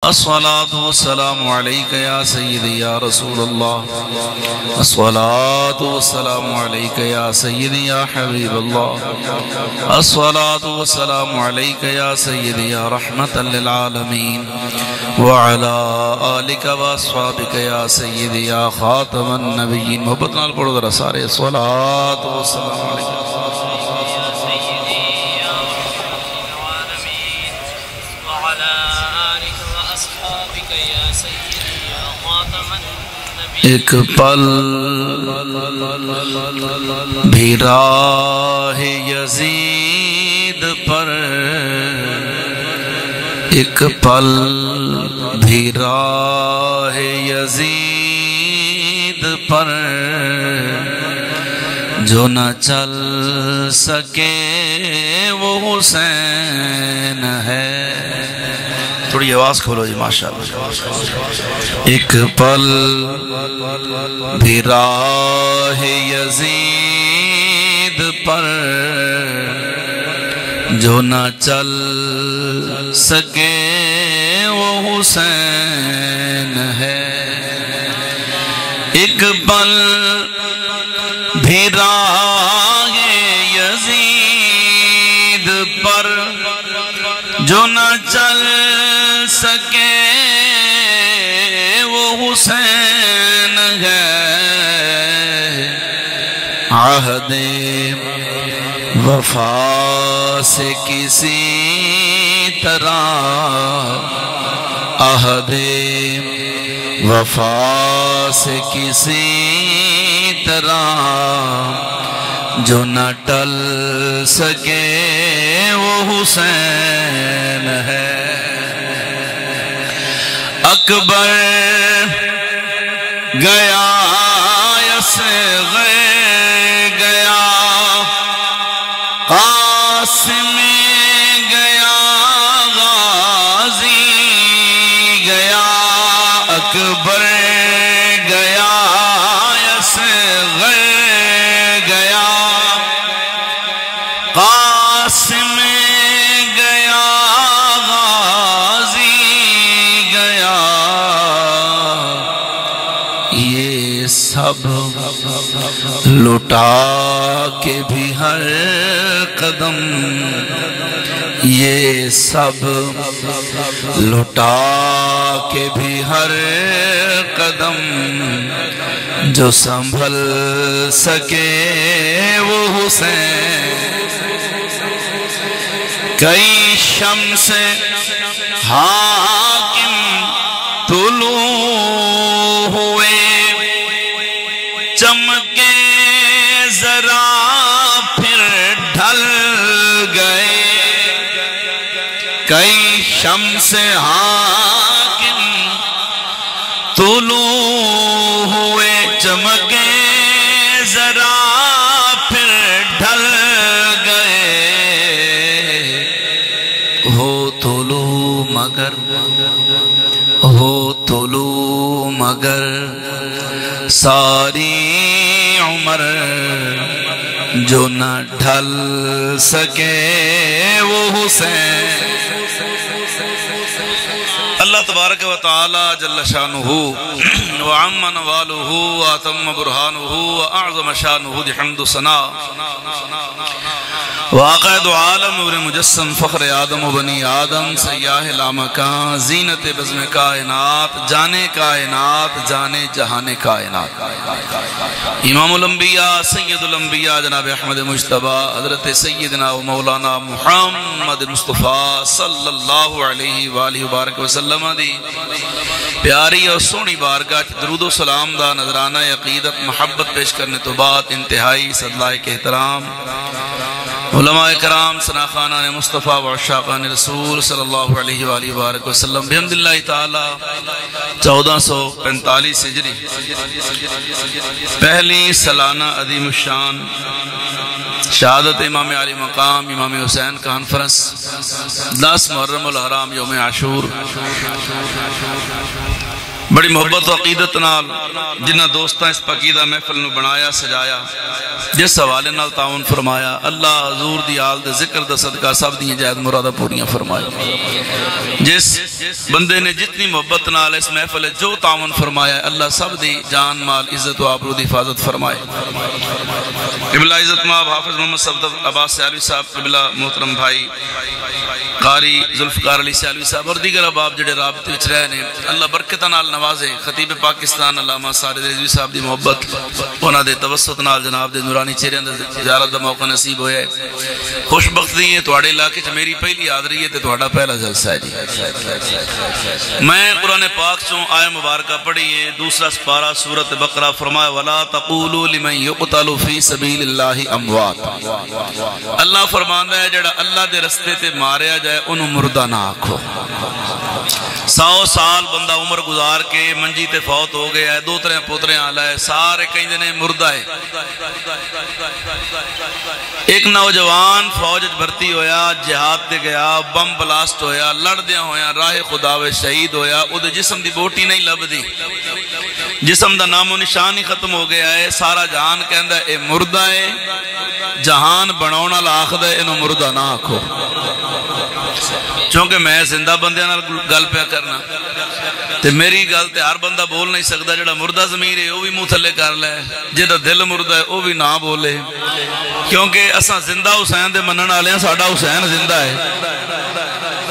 الصلاة والسلام عليك يا سيدي يا رسول الله الصلاة والسلام عليك يا سيدي يا حبيب الله الصلاة والسلام عليك يا سيدي يا رحمة للعالمين وعلى آلك وأصحابك يا سيدي يا خاتم النبيين محبتنا القرد رسالة الصلاة والسلام عليك ایک پل بھی راہ یزید پر ایک پل بھی راہ یزید پر جو نہ چل سکے وہ حسین ہے. تھوڑی آواز کھولو جی ماشاءاللہ. ایک پل بھی راہ یزید پر جو نہ چل سکے وہ حسین ہے. ایک پل بھی راہ یزید پر جو نہ چل سکے وہ حسین ہے. عہد وفا سے کسی طرح عہد وفا سے کسی طرح جو نہ ٹل سکے وہ حسین ہے. اکبر گیا اصغر گیا قاسم گیا غازی گیا. اکبر گیا اصغر گیا قاسم گیا غازی گیا. یہ سب لٹا کے بھی ہر قدم یہ سب لٹا کے بھی ہر قدم جو سنبھل سکے وہ حسین. کئی شمس حاکم طلوع ہوئے چمکے ذرا پھر ڈھل گئے. کئی شمس حاکم طلوع ہوئے چمکے ذرا پھر ڈھل گئے. ہو طلوع مگر ساری عمر جو نہ ڈھل سکے وہ حسین. اللہ تبارک و تعالی جل شانہ وعم نوالہ واتم برہانہ واعظم شانہ بحمد ثنا واقعد عالم نور مجسم فخر آدم و بنی آدم سیاہ لامکان زینت بزم کائنات جانے کائنات جانے جہانے کائنات امام الانبیاء سید الانبیاء جناب احمد مجتبی حضرت سیدنا و مولانا محمد مصطفیٰ صلی اللہ علیہ وآلہ وبارک وسلم دی پیاری اور سونی بارگاہ درود و سلام دا نظرانہ عقیدت محبت پیش کرنے تو بعد انتہائی صدلائے کے احترام علماء کرام سناخانان مصطفیٰ و عشاقان رسول صلی اللہ علیہ وآلہ وآلہ وسلم بحمد اللہ تعالی 1445 ہجری پہلی سالانہ عظیم الشان شہادت امام علی مقام امام حسین کانفرنس 10 محرم الحرام یوم عاشور بڑی محبت و عقیدت نال جنہ دوستاں اس پاکیزہ محفل نو بنایا سجایا جس حوالے نال تعاون فرمایا اللہ حضور دی آل دے ذکر دا صدقہ سب دی جائز مرادہ پوریاں فرمایا جس بندے نے جتنی محبت نال اس محفل جو تعاون فرمایا اللہ سب دی جان مال عزت و آبرو دی حفاظت فرمائے قبلہ عزت مآب حافظ محمد صفدر عباس سیالوی صاحب قبلہ محترم بھائی قاری ذوالفقار علی سیالوی صاحب اور دیگر اباب جڑے رابطے وچ رہے نے اللہ برکتہ نال نوازے خطیب پاکستان علامہ سارد رضوی صاحب دی محبت انہاں دے توسط نال جناب دے نورانی چہرے دے زیارت دا موقع نصیب ہویا ہے خوش بختی ہے تواڈے علاقے چ میری پہلی حاضری ہے تے تواڈا پہلا جلسہ ہے جی میں قرآن پاک چوں آیہ مبارکہ پڑھی ہے دوسرا سپارہ سورۃ بقرہ فرمایا ولا تقولوا لمن يقتل في سبيل الله اموات اللہ فرماندا ہے جڑا اللہ دے رستے تے ماریا جائے انہوں مردہ نہ آکھو 100 سال بندہ عمر گزار کے منجی تے فوت ہو گیا ہے 2-3 پوترے آلہ ہے سارے کہیں دینے مردہ ہے ایک نوجوان فوج بھرتی ہویا جہاد تے گیا بم بلاسٹ ہویا لڑ دیا ہویا راہ خداوے شہید ہویا او دے جسم دی بوٹی نہیں لب دی جسم دا نام و نشان ہی ختم ہو گیا ہے سارا جہان کہندہ ہے اے مردہ ہے جہان بناونا لاخدہ ہے انہوں مردہ نہ آکھو چونکہ میں زندہ بندے نال گل پیا کرنا تے میری گل تے ہر بندہ بول نہیں سکتا جڑا مردہ ضمیر ہے وہ بھی منہ تھلے کر لے جڑا دل مردہ ہے وہ بھی نہ بولے کیونکہ اساں زندہ حسین دے منن والے ہیں ساڈا حسین زندہ ہے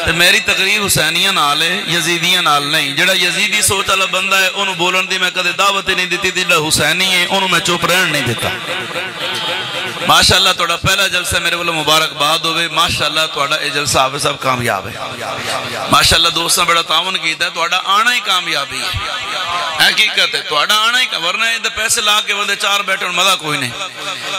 تے میری تقریر حسینیاں نال ہے یزیدیاں نال نہیں جڑا یزیدی سوچ والا بندہ ہے اونوں بولن دی میں کدے دعوت نہیں دتی جڑا حسینی ہے اونوں میں چپ رہن نہیں دیتا ماشاءاللہ توڑا پہلا جلسہ میرے والوں مبارک باد ہوئے ماشاءاللہ توڑا اے جلسہ آوے سب کامیاب ہے ماشاءاللہ دوستاں بڑا تعاون کیتا ہے توڑا آنا ہی کامیابی ہے حقیقت ہے توڑا آنا ہی ورنہ ہے پیسے لا کے بندے 4 بیٹھے اور مزہ کوئی نہیں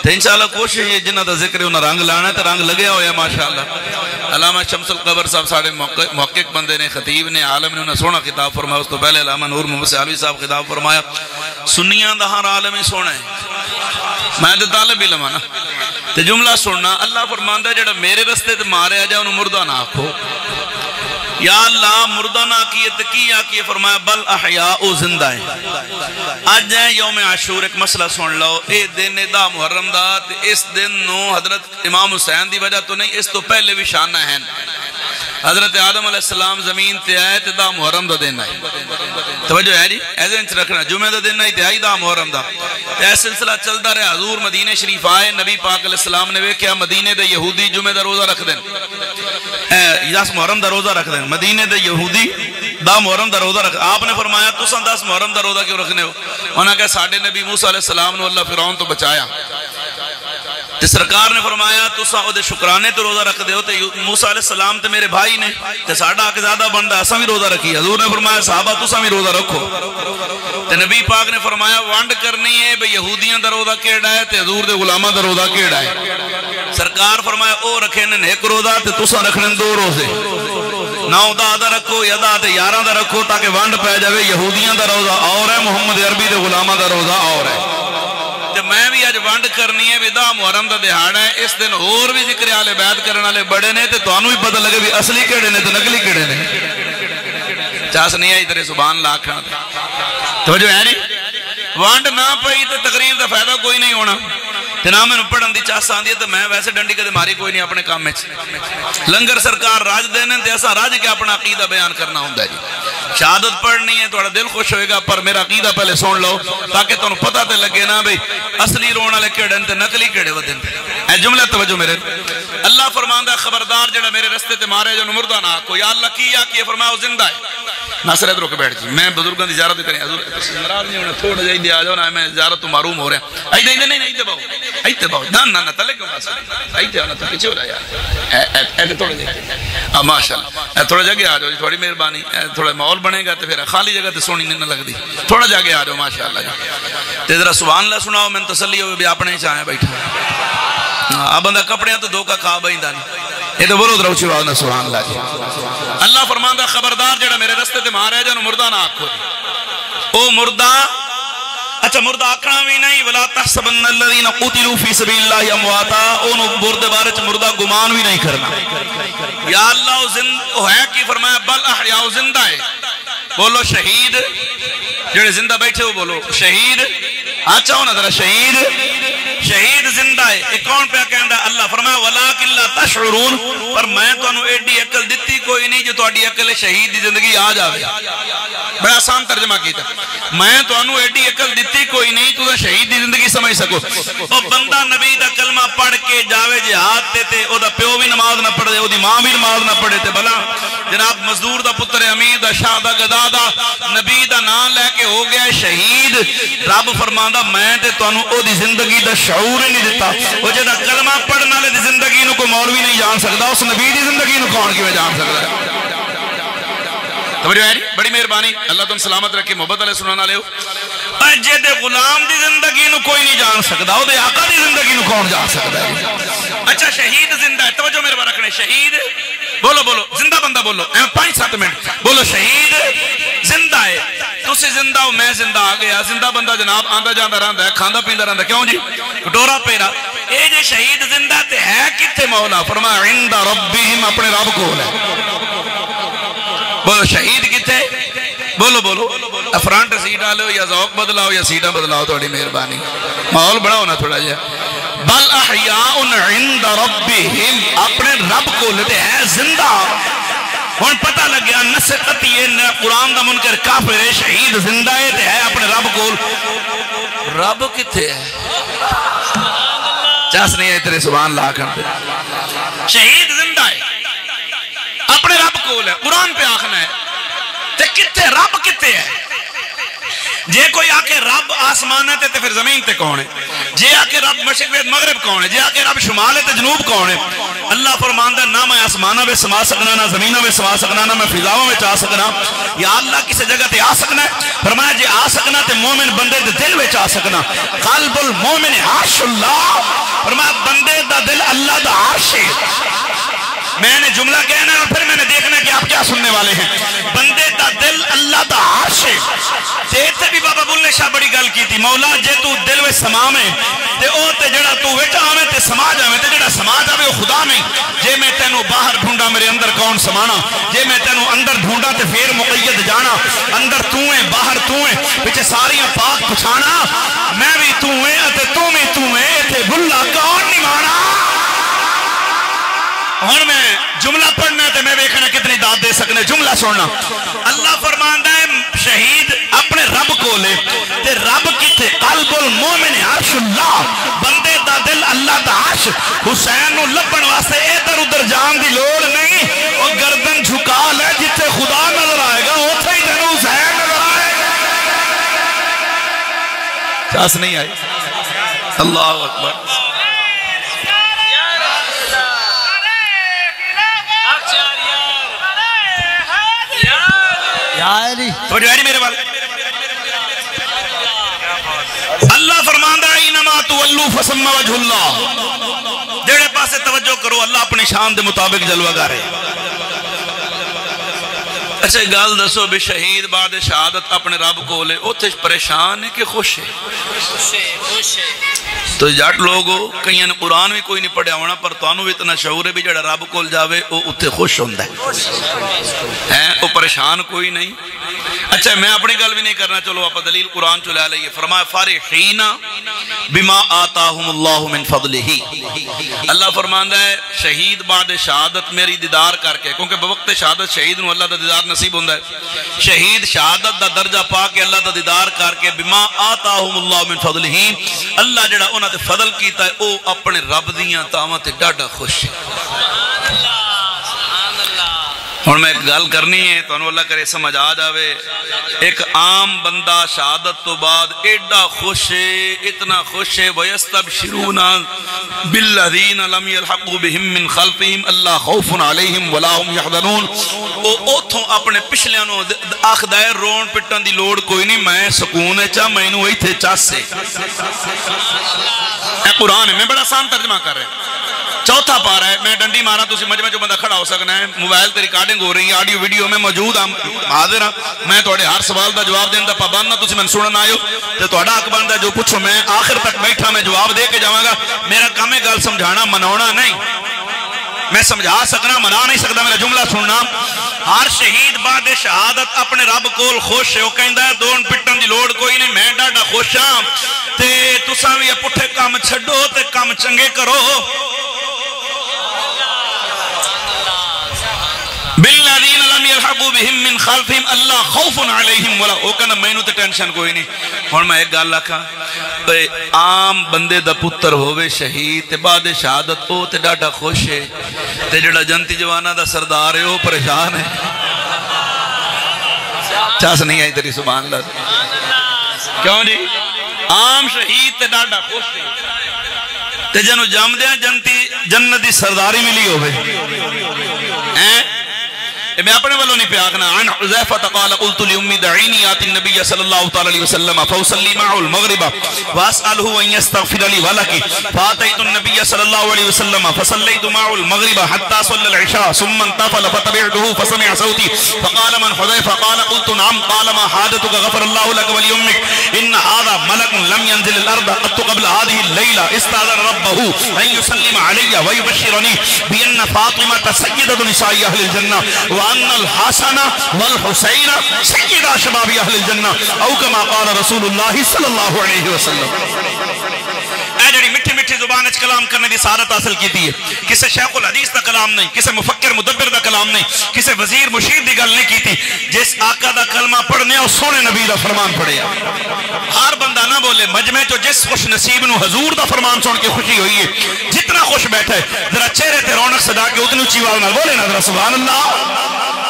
تو انشاءاللہ کوشش ہے جنہ دا ذکر ہے انہا رنگ لانا ہے تو رنگ لگیا ہویا ماشاءاللہ علامہ شمس القبر صاحب ساڑھے محقق بندے نے خطیب نے عالم نے انہا سونا خطاب فرمایا اس تو پہلے علامہ نور محمد سیالوی صاحب خطاب فرمایا سنیاں دا ہر عالم ہی سونا ہے میں دے طالب علم نا تے جملہ سننا اللہ فرماندہ ہے جڑا میرے رستے تے مارے آجائے انہوں مردہ نہ آکھو یا اللہ مردہ نہ کیے تکیہ کیے فرمایا بل احیاء زندہ ہے آج جائے یوم عاشور ایک مسئلہ سن لو اے دن دا محرم دا اس دن نو حضرت امام حسین دی وجہ تو نہیں اس تو پہلے بھی شانہ ہیں حضرت آدم علیہ السلام زمین تے آئے تے دا محرم دا دن ہے توجہ ہے جی ایسے انچ رکھنا جمعہ دا دن ہے تے آئی دا محرم دا تے سلسلہ چلتا رہے حضور مدینہ شریف آئے نبی پاک علیہ السلام نے کیا مدینہ دے یہودی جمعہ دا روزہ رکھ دیں یاس محرم دا روزہ رکھ دیں مدینہ دے یہودی دا محرم دا روزہ رکھ آپ نے فرمایا تو سنداس محرم دا روزہ کیوں رکھنے ہو انہاں کہا ساڑھے نبی موسیٰ علیہ السلام نے اللہ فرعون تو بچایا تے سرکار نے فرمایا تو ساں دے شکرانے تو روزہ رکھ دے ہو تے موسیٰ علیہ السلام تے میرے بھائی نے تے ساڑھا آکے زیادہ بندہ اساں بھی روزہ رکھی حضور نے فرمایا صحابہ تو ساں بھی روزہ رکھو تے نبی پاک نے فرمایا وانڈ کرنی ہے بے یہودیاں دا روزہ کیڑا ہے تے حضور دے غلامہ دا روزہ کیڑا ہے سرکار فرمایا او رکھے نے ایک روزہ تے تو ساں رکھنے 2 روزے 9 دا آدھا رکھو یا دا تے 11 دا رکھو تاکہ وانڈ پہ جاوے یہودیاں دا روزہ اور ہے محمد عربی دے غلامہ دا روزہ اور ہے میں بھی آج وانڈ کرنی ہے دا محرم دا دہاڑا ہے اس دن اور بھی ذکر آلے بیعت کرنے والے بڑے نے تے توانوں ہی پتہ لگے بھی اصلی کیڑے نے تے نقلی کیڑے نے چاس نہیں آئی تیرے سبحان اللہ کھانا توجہ ہے نہیں وانڈ نہ پئی تے تقریر دا فائدہ کوئی نہیں ہونا تے نہ میں پڑھن دی چاس آندی ہے تے میں ویسے ڈنڈی کدے ماری کوئی نہیں اپنے کام میں لنگر سرکار راج دینے تے ایسا راج کے اپنا عقیدہ بیان کرنا ہوں جی شہادت پڑھنی ہے توڑا دل خوش ہوئے گا پر میرا عقیدہ پہلے سن لو تاکہ تنہوں پتہ تے لگے نا بھئی اصلی رونا لے کیڑن تے نقلی کیڑے ودن اے جملہ توجہ میرے اللہ فرماندہ خبردار جڑا میرے رستے تے مارے جو مردہ نہ کو یا اللہ کیا فرمایا وہ زندہ ہے ناصر ادھر کو بیٹھ جی میں بزرگاں دی زیارت کریں حضور ناراض نہیں ہونا تھوڑا جائیں دے آ جاؤ نا میں زیارت تو معروم ہو رہا ہیں ایتے نہیں ایتے باؤ ایتے باؤ نا تلے کیوں بات سکتے ایتے آنا تو پیچھے ہو رہا یار ایتے تھوڑا جائیں ماشاءاللہ تھوڑا جگہ آ جاؤ تھوڑی مہربانی تھوڑا ماحول بنے گا تو پھر خالی جگہ تے سونی نہیں لگ دی تھوڑا جگہ آ جاؤ ماشاءاللہ تے ذرا سبحان اللہ سناؤ میں تسلی ہوئے بھی اپنے ہی چاہیں بیٹھا اب بندہ کپڑے تو دھوکا کھا بہندا نہیں یہ تو بولو دروچی آواز نہ سبحان اللہ جی اللہ فرماندہ خبردار جڑا میرے رستے تے مارے جانو مردہ نہ آکھو او مردہ اچھا مردہ آکھنا بھی نہیں ولا تحسبن الذین قتلوا فی سبیل اللہ امواتا انہوں مردے بارے مردہ گمان بھی نہیں کرنا یا اللہ وہ ہے کی فرمایا بل احیاء زندہ ہے بولو شہید جڑے زندہ بیٹھے ہو بولو شہید اچھا ہونا ذرا شہید شہید زندہ ہے ایک کون پہ کہندا اللہ فرمایا وَلَٰكِن لَا تَشْعُرُونَ پر میں تانوں ایڈی عقل دتی کوئی نہیں جو تہاڈی عقل شہید دی زندگی آ جاوے بڑا آسان ترجمہ کیتا میں تانوں ایڈی عقل دتی کوئی نہیں تو شہید دی زندگی سمجھ سکو او بندہ نبی دا کلمہ پڑھ کے جاوے جہاد تے او دا پیو بھی نماز نہ پڑھے او دی ماں بھی نماز نہ پڑھے تے بھلا جناب مزدور دا پتر امیر دا شاہ دا گدا دا نبی دا نام لے کے ہو گیا شہید رب فرماندا میں تے تانوں او دی زندگی دا شعور ہی نہیں دیتا وہ جدا کلمہ پڑھنے والے دی زندگی نو کوئی مولوی نہیں جان سکتا اس نبی دی زندگی نو کون کیویں جان سکتا ہے توجہ ہے بڑی مہربانی اللہ تم سلامت رکھے محبت والے سنانا لے ہو جے دے غلام دی زندگی نو کوئی نہیں جان سکتا او دے آقا دی زندگی نو کون جان سکتا ہے اچھا شہید زندہ ہے توجہ میرے بار رکھنے شہید بولو بولو زندہ بندہ بولو 5-7 منٹ بولو شہید زندہ ہے تسی زندہ ہو میں زندہ آ گیا زندہ بندہ جناب آندا جاندا رہندا ہے کھاندا پیندا رہندا کیوں جی کٹورا پیرا اے جے شہید زندہ تے ہے کتے مولا فرمایا عند ربہم اپنے رب کول ہے بولو شہید کتے بولو بولو فرنٹ سیٹ ڈالو یا ذوق بدلاؤ یا سیٹاں بدلاؤ تھوڑی مہربانی ماحول بڑا ہونا تھوڑا جا بل احیاء عند ربہم اپنے رب کول تے ہے زندہ ہون پتہ لگ گیا نسقتی قرآن دا منکر کافر ہے شہید زندہ ہے تے ہے اپنے رب کول رب کتے ہے چاس نہیں ہے تیرے سبحان اللہ کرتے شہید زندہ ہے اپنے رب کول ہے قرآن پہ آخنا ہے تے کتے رب کتے ہے جے کوئی آکے رب آسمان ہے تے پھر زمین تے کون ہے جے آکے رب مشرق و مغرب کون ہے جے آکے رب شمال ہے تے جنوب کون ہے اللہ فرماندہ نہ میں آسمانہ میں سما سکنا نہ زمینہ میں سما سکنا نہ میں فضاؤں میں چاہ سکنا یا اللہ کسی جگہ تے آ سکنا ہے فرمایا جے آ سکنا تے مومن بندے دے دل میں چاہ سکنا قلب المومن عرش اللہ فرمایا بندے دا دل اللہ دا عرش ہے میں نے جملہ کہنا ہے اور پھر میں نے دیکھنا ہے کہ آپ کیا سننے والے ہیں بندے دا دل اللہ دا عرش ہے تے بھی بابا بلنے شاہ بڑی گل کی تھی مولا جے تو دل میں سما میں تے او تے جڑا تو ویٹا آمیں تے سما جاویں تے جڑا سما جاویں وہ خدا میں جے میں تینوں باہر ڈھونڈا میرے اندر کون سمانا جے میں تینوں اندر ڈھونڈا تے پھر مقید جانا اندر تو ہیں باہر تو ہیں پچھے ساریاں پاک پچھانا میں بھی تو ہیں تے تو میں تو ہیں تے بھلا کون نہیں مانا اور میں جملہ پڑھنا ہے تو میں دیکھنا کتنی داد دے سکنے جملہ سننا اللہ فرماندہ ہے شہید اپنے رب کو لے تے رب کتے قلب المومن عرش اللہ بندے دا دل اللہ دا عرش حسین نو لبن واسطے ادھر ادھر جان دی لوڑ نہیں اور گردن جھکا لے جتے خدا نظر آئے گا اتھے ہی تینوں حسین نظر آئے گا چاس نہیں آئی اللہ اکبر میرے والے اللہ فرماندہ اینما تولو فثم وجہ اللہ جڑے پاسے توجہ کرو اللہ اپنی شان دے مطابق جلوہ گارے اچھا گال دسو بھی شہید بعد شہادت اپنے رب کو لے اتھے پریشان ہے کہ خوش ہے تو جاٹ لوگو کہیں قرآن بھی کوئی نہیں پڑھیا ہونا پر توانو بھی اتنا شعور ہے بھی جڑا رب کول جاوے وہ اتھے خوش ہوندہ ہے وہ پریشان کوئی نہیں اچھا میں اپنی گل بھی نہیں کرنا چلو آپ دلیل قرآن چلے لئیے فرمایا فارحین بما آتاہم اللہ من فضلہی اللہ فرماندہ ہے شہید بعد شہادت میری دیدار کر کے کیونکہ بوقت شہادت شہید نو اللہ دا دیدار نصیب ہوندہ ہے شہید شہادت دا درجہ پا کے اللہ دا دیدار کر کے بما آتاہم اللہ من فضلہی اللہ جڑا انہاں تے فضل کیتا ہے او اپنے رب دیاں تاواں تے ڈاڈا خوش ہے اور میں ایک گل کرنی ہے تو اللہ کرے سمجھ آ جاوے ایک عام بندہ شہادت تو بعد ایڈا خوش ہے اتنا خوش ہے وَيَسْتَبْشِرُونَ بِالَّذِينَ لَمْ يَلْحَقُوا بِهِمْ مِنْ خَلْفِهِمْ أَلَّا خَوْفٌ عَلَيْهِمْ وَلَا هُمْ يَحْزَنُونَ او اوتھوں اپنے پچھلیاں آخدہ ہے رون پٹن دی لوڑ کوئی نہیں میں سکون ہے چاہ میں نو ہی تھے چاسے اے قرآن ہے میں بڑا آسان ترجمہ کر رہے ہیں چوتھا پارا ہے میں ڈنڈی مارا تو مجمع جو بندہ کھڑا ہو سکنا ہے موبائل تے ریکارڈنگ ہو رہی ہے آڈیو ویڈیو میں موجود حاضر ہاں میں توڑے ہر سوال دا جواب دین دا پابند نہ تسی میں سننا آئے ہو تے توڑا حق بندہ جو پوچھو میں آخر تک بیٹھا میں جواب دے کے جاواں گا میرا کام ہے گل سمجھانا منونا نہیں میں سمجھا سکنا منا نہیں سکتا میرا جملہ سننا. ہر شہید بعد شہادت اپنے رب کول خوش ہے. وہ کہندا ہے دون پٹن دی لوڑ کوئی نہیں, میں ڈاڈا خوش ہاں تے تساں وی پٹھے کام چھڈو تے کام چنگے کرو. بالذین لم یلحقوا بهم من خلفهم الا خوف علیہم ولا. وہ کہنا مینوں تے ٹینشن کوئی نہیں. ہن میں ایک گل آکھاں, عام بندے دا پتر ہووے شہید تے بعد شہادت او تے ڈاڈا خوش ہے تے جڑا جنتی جواناں دا سردار ہے او پریشان ہے. چاس نہیں آئی تیری سبحان اللہ. کیوں جی؟ عام شہید تے ڈاڈا خوش ہے تے جنو جام دیا جنتی جنت دی سرداری ملی ہوئے. میں اپنے والوں نہیں پیاکنا. عن حذیفہ قال قلت لأمی دعینی آتی النبی صلی اللہ علیہ وسلم فوصلی معه المغرب واسألہ ان يستغفر لی ولکی فاتیت النبی صلی اللہ علیہ وسلم فصلیت معه المغرب حتی صلی العشاء ثم انتفل فتبعته فسمع صوتی فقال من حذیفہ قال قلت نعم قال ما حاجتك غفر اللہ لك ولأمك ان هذا ملک لم ينزل الارض قد قبل هذه الليلة استاذن ربه ان يسلم علی ويبشرنی بأن فاطمة سیدة نساء اہل الجنہ وأن الحسن والحسین سیدہ شباب اہل الجنہ او کما قال رسول اللہ صلی اللہ علیہ وسلم. اے جڑی مٹھی مٹھی زبان اچ کلام کرنے دی سعادت حاصل کیتی ہے. کسے شیخ الحدیث دا کلام نہیں, کسے مفکر مدبر دا کلام نہیں, کسے وزیر مشیر دی گل نہیں کیتی. جس آقا دا کلمہ پڑھنے اور سونے نبی دا فرمان پڑھے. ہر بندہ نہ بولے مجمع چو جس خوش نصیب نو حضور دا فرمان سن کے خوشی ہوئی ہے جتنا خوش بیٹھا ہے ذرا چہرے تے رونق صدا کے اتنی اونچی آواز نال بولے نا ذرا سبحان اللہ.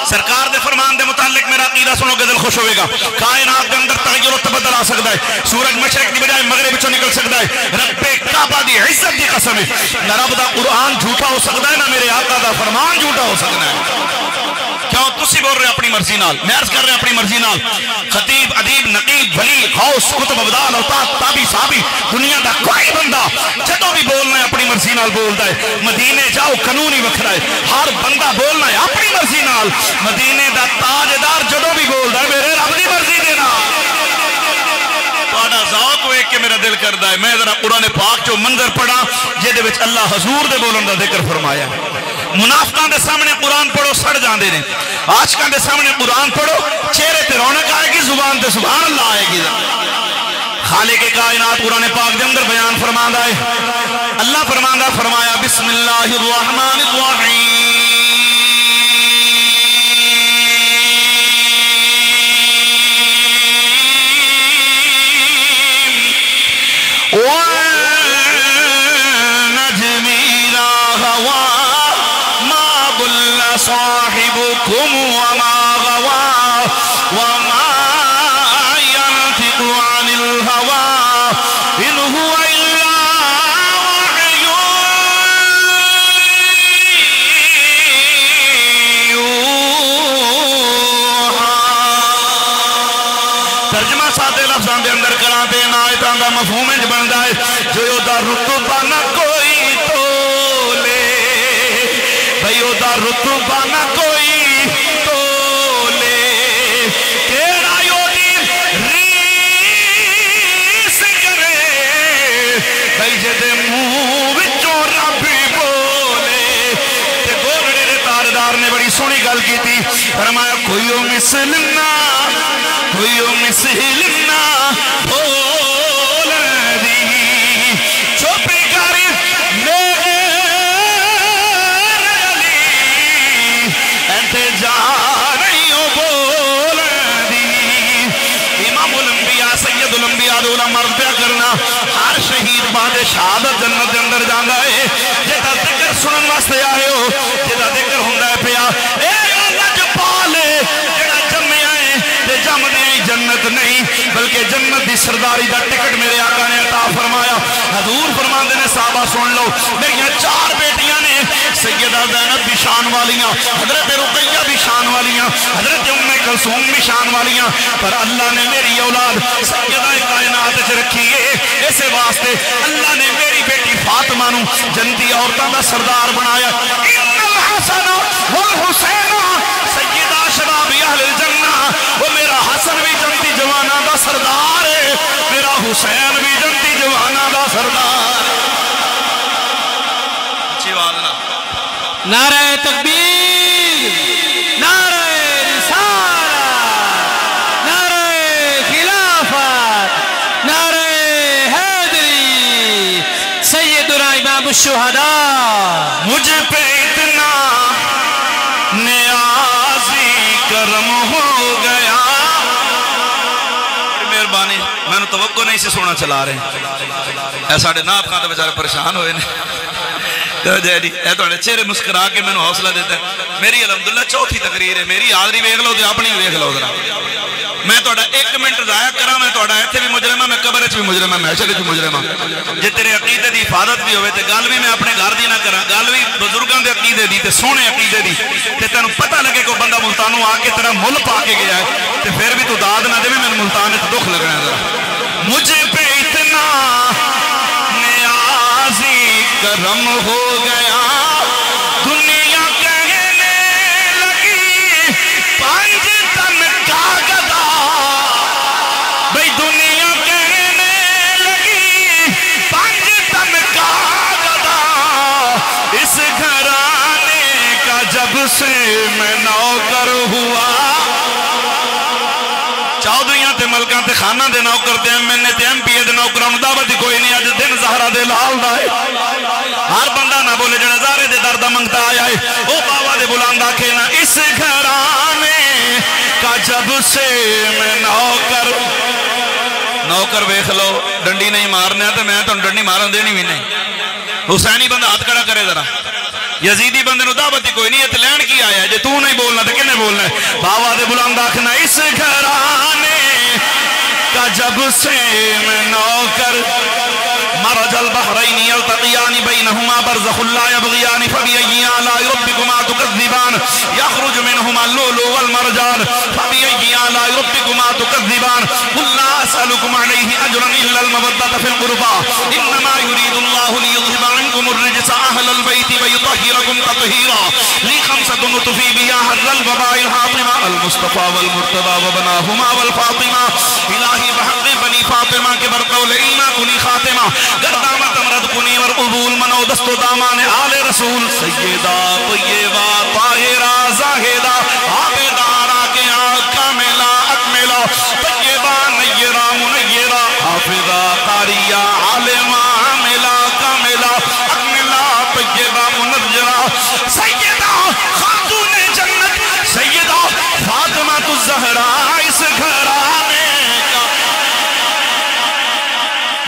سرکار دے فرمان دے متعلق میرا عقیدہ سنو گے دل خوش ہوئے گا. کائنات کے اندر تغیر و تبدل آ سکتا ہے. سورج مشرق دی بجائے مغرب چوں نکل سکتا ہے. رب کعبہ دی عزت دی قسم ہے نہ رب دا قرآن جھوٹا ہو سکتا ہے نہ میرے آقا دا فرمان جھوٹا ہو سکتا ہے. کیوں تسی بول رہے اپنی مرضی نال, میں عرض کر رہے اپنی مرضی نال. خطیب ادیب نقیب ولی غوث قطب ابدال اوتاد تابی صحابی دنیا دا کوئی بندہ جدوں بھی بولنا ہے اپنی مرضی نال بولتا ہے. مدینے جاؤ قانون ہی وکھرا ہے. ہر بندہ بولنا ہے اپنی مرضی نال. مدینے دا تاجدار جدوں بھی بولتا ہے میرے رب دی مرضی دے نال. تہاڈا ذوق ویکھ کے میرا دل کردا ہے میں ذرا قرآن پاک چوں منظر پڑھا جہدے وچ اللہ حضور دے بولن دا ذکر فرمایا. منافقاں دے سامنے قرآن پڑھو سڑ جاندے نے. عاشقاں دے سامنے قرآن پڑھو چہرے تے رونق آئے گی, زبان تے سبحان اللہ آئے گی. خالق کائنات قرآن پاک دے اندر بیان فرماندا ہے. اللہ فرماندا فرمایا بسم اللہ الرحمن الرحیم صاحبكم وما غوى وما ينطق عن الهوى إن هو إلا وحي يوحى. ترجمہ سادے لفظاں دے اندر کراں تے آیتاں دا مفہوم وچ بندا ہے جو دا رتبہ نہ کوئی تولے بھئی او دا رتبہ نہ کوئی سونی گل کی تھی. فرمایا کوئی مثل نہ بول دی چوپی کاری میرے علی انتظار نہیں ہو بول دی. امام الانبیاء سید الانبیاء دولا مرد پیا کرنا. ہر شہید بعد شہادت جنت دے اندر جاندہ ہے جیتا ذکر سنن واسطے آئے ہو جیتا ذکر ہوندہ ہے پیا اے اللہ جو پالے جیڑا جمعے آئے تے جم دے جنت نہیں بلکہ جنت دی سرداری دا ٹکٹ میرے آقا نے عطا فرمایا. حضور فرماندے نے صحابہ سن لو میری 4 بیٹیاں نے سیدہ زینب بھی شان والیاں, حضرت رقیہ بھی شان والیاں, حضرت ام کلثوم بھی شان والیاں, پر اللہ نے میری اولاد سیدہ کائنات وچ رکھی ہے. اسے واسطے اللہ نے میری بیٹی فاطمہ نو جنتی عورتاں دا سردار بنایا. ان الحسن والحسین سیدہ شباب اہل الجنہ. وہ میرا حسن بھی جنتی جواناں دا سردار ہے, میرا حسین بھی جنتی جواناں دا سردار ہے. اچھی بات نعرہ تکبیر، نعرہ رسالت، نعرہ خلافت، نعرہ حیدری، سیدنا امام الشہداء۔ مجھ پہ اتنا نیازی کرم ہو گیا، بڑی مہربانی، میں نے توقع نہیں سے سونا چلا رہے ہیں، اے ساڑھے ناپ کھاتے بیچارے پریشان ہوئے نے اے تو چہرے مسکرا کے میں نے حوصلہ دیتا ہے۔ میری الحمدللہ چوتھی تقریر ہے، میری حاضری ویکھ لو تے اپنی ویکھ لو ذرا، میں تہاڈا 1 منٹ ضائع کراں، میں تہاڈا ایتھے بھی مجرم ہاں، میں قبر وچ بھی مجرم ہاں، محشر وچ بھی مجرم ہاں۔ جے تیرے عقیدے دی حفاظت بھی ہوئے تے گل بھی میں اپنے گھر دی نہ کراں، گل بھی بزرگاں دے عقیدے دی تے سونے عقیدے دی، تے تینوں پتہ لگے کہ بندہ ملتانوں آ کے تیرا مل پا کے گیا ہے تے پھر بھی تو داد نہ دے، میں ملتان وچ دکھ لگنا ہے ذرا۔ مجھ پہ اتنا نیازی کرم ہو گیا، دنیا کہنے لگی 5 تن کا گدا، بھئی دنیا کہنے لگی 5 تن کا گدا، اس گھرانے کا جب سے میں نوکر ہوا، چودھریاں تے ملکاں تے خانہ دے نوکر تے MN تے MP دے نوکران دعوت کوئی نہیں، اج دن زہرا دے لال دا ہے، ہر بندہ نہ بولے جڑا زہرے دے درد منگتا آیا ہے، او بابا دے بلاندا کھینا، اس گھرانے کا جب سے میں نوکر ویکھ لو، ڈنڈی نہیں مارنے تے میں تو ڈنڈی مارن دینی بھی نہیں، حسینی بندہ ہاتھ کھڑا کرے ذرا، یزیدی بندے نو دعوت کوئی نہیں، تے لین کی آیا ہے، جے تو نہیں بولنا تے کنے بولنا ہے؟ بابا دے بلاندا کھنا، اس گھرانے کا جب سے میں نوکر، مرج البحرین یلتقیان بینہما برزخ لا یبغیان فبأی آلاء ربکما تکذبان یخرج منہما اللؤلؤ والمرجان فبأی آلاء ربکما تکذبان قل لا اسألکم علیہ اجرا الا المودۃ فی القربى انما یرید اللہ لیذھب عنکم الرجس اہل البیت ویطہرکم تطہیرا لخمسۃ نطفی بها حر الوباء الحاطمہ المصطفى والمرتضى وبناہما والفاطمہ الہی بحق بنی فاطمہ کے برقول ایمہ کنی خاتمہ گردامت امرد کنی ورقبول منو دست و دامان آل رسول سیدہ طیبہ طاہرہ زاہدہ عابدہ راکعہ کاملہ اکملہ طیبہ نیرہ منیرہ حافظہ قاریہ عالمہ عاملہ کاملہ اکملہ طیبہ منجرہ سیدہ خاتون جنت سیدہ فاطمہ الزہراء اس گھرانے کا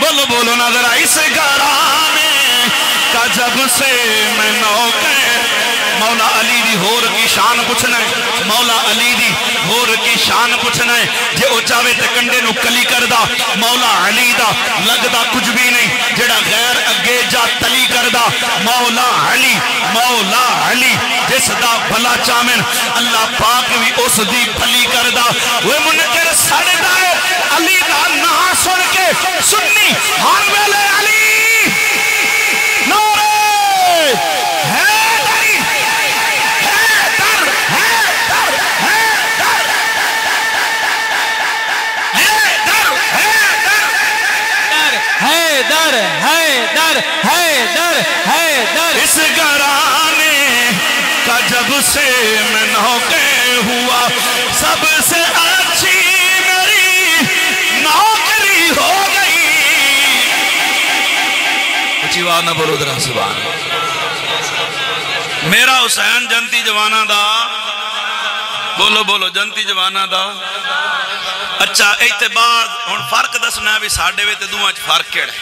بولو نا ذرا، اس گھرانے کا جب سے میں نوکر، مولا علی دی ہور کی شان پوچھنا ہے، مولا علی دی ہور کی شان پوچھنا ہے، جے او چاہے تے کنڈے نو کلی کردا، مولا علی دا لگدا کچھ بھی نہیں، جڑا غیر اگے جا تلی کردا، مولا علی جس دا بھلا چامن اللہ پاک بھی اس دی بھلی کردا۔ وہ منکر سڑدا ہے علی دا نا سن کے سنی ہر ویلے علی نعرہ حیدری حیدر حیدر حیدر حیدر حیدر حیدر حیدر حیدر، اس گھرانے کا جب سے میں نوکر ہوا، سب سے اچھی میری نوکری ہو گئی۔ اچھی بات نہ بولو ذرا سبحان اللہ۔ میرا حسین جنتی جوانہ دا، بولو جنتی جوانہ دا۔ اچھا اعتبار ہن فرق دسنا بھی ساڈے وچ تے دوواں وچ فرق کیڑا ہے؟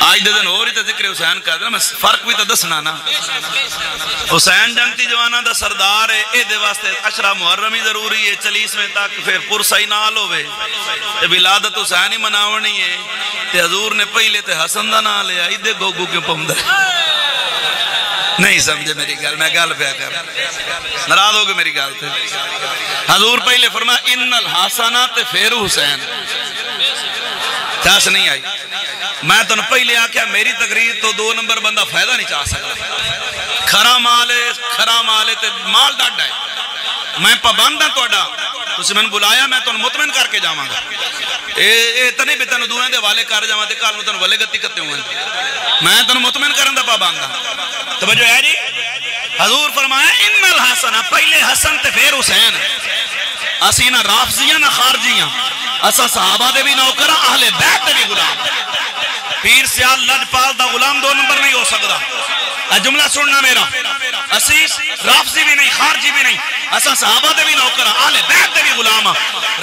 آج دے دن ہور ہی تے ذکر حسین کردا، میں فرق بھی تے دسنا نا۔ حسین جنتی جوانہ دا سردار ہے، اے دے واسطے عشرہ محرم ہی ضروری ہے، 40ویں تک پھر پرسائی نال ہوے تے ولادت حسین ہی مناونی ہے، تے حضور نے پہلے تے حسن دا نام لیا، ایدے گوگو کیوں پوندا نہیں سمجھے میری گل، میں گل پیا کر، ناراض ہو گئے میری گل تے؟ حضور پہلے فرمایا ان الحسنات پھر حسین، چاس نہیں آئی۔ میں تو پہلے آکھیا میری تقریر تو 2 نمبر بندہ فائدہ نہیں چاہ سکتا، کھرا مال تے مال ڈاڈا ہے، میں پابند ہاں تہاڈا، تسی میں بلایا، میں تانوں مطمئن کر کے جاواں گا، اے تنے بھی تانوں دوویں دے حوالے کر جاواں تے کل نوں تانوں ولے گتی کتے ہون، میں تانوں مطمئن کرن دا پابند ہاں۔ توجہ ہے جی؟ حضور فرمایا ان الحسن، پہلے حسن تے پھر حسین. اسی نہ رافضیاں نہ خارجیاں، اسا صحابہ دے بھی نوکر، اہل بیت دے بھی غلام. پیر سیال لجپال دا غلام 2 نمبر نہیں ہو سکتا. جملہ سننا میرا، اسی رافضی بھی نہیں خارجی بھی نہیں، اسا صحابہ دے بھی نوکر، اہل بیت دے بھی غلام.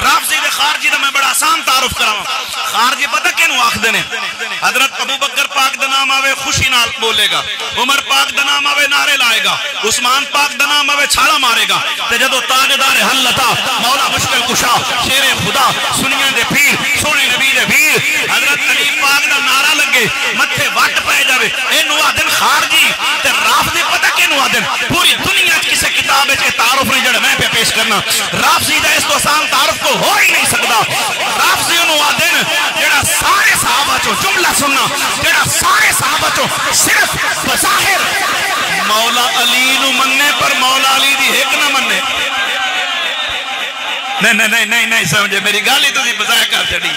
رافضی دے خارجی دا میں بڑا آسان تعارف کراواں. خارجی پتہ کینوں آکھدے نے؟ حضرت ابو بکر پاک دا نام آوے خوشی نال بولے گا، عمر پاک دا نام آوے نعرے لائے گا، عثمان پاک دا نام آوے چھاڑا مارے گا. تے جدو تاجدار حلتا مولا مشکل کشا شیر خدا سنیاں دے پیر سونے نبی دے پیر حضرت علی پاک دا نعرہ لگے متھے وٹ پے جاوے، اینو آدن خارجی تے رافضی پتہ کینوں آدن؟ پوری دنیا کسی کتاب وچ تعارف نہیں جڑا میں پہ پیش کرنا. رافضی دا اس تو آسان تعارف کو ہو ہی نہیں سکتا. رافضی انہوں آدن جڑا سارے صحابہ چو، جملہ سننا، جڑا سارے صحابہ چو صرف بظاہر مولا علی نو مننے پر مولا علی دی ایک نہ مننے. نہیں سمجھے میری گالی تو دی بظاہر کر چڑی.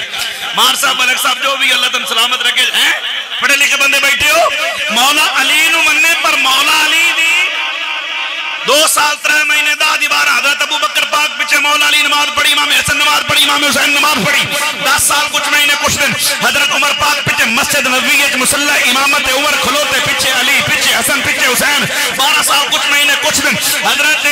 مار صاحب ملک صاحب جو بھی اللہ تن سلامت رکھے ہیں پڑھے لکھے بندے بیٹھے ہو، مولا علی نو مننے پر مولا علی دی 2 سال 3 مہینے 10 دیوار حضرت ابو بکر پاک پیچھے مولا علی نماز پڑھی، امام حسن نماز پڑھی، امام حسین نماز پڑھی. 10 سال کچھ مہینے کچھ دن حضرت عمر پاک پیچھے مسجد نبوی مصلی امامت عمر کھلوتے، پیچھے علی، پیچھے حسن، پیچھے حسین. 12 سال کچھ مہینے کچھ دن حضرت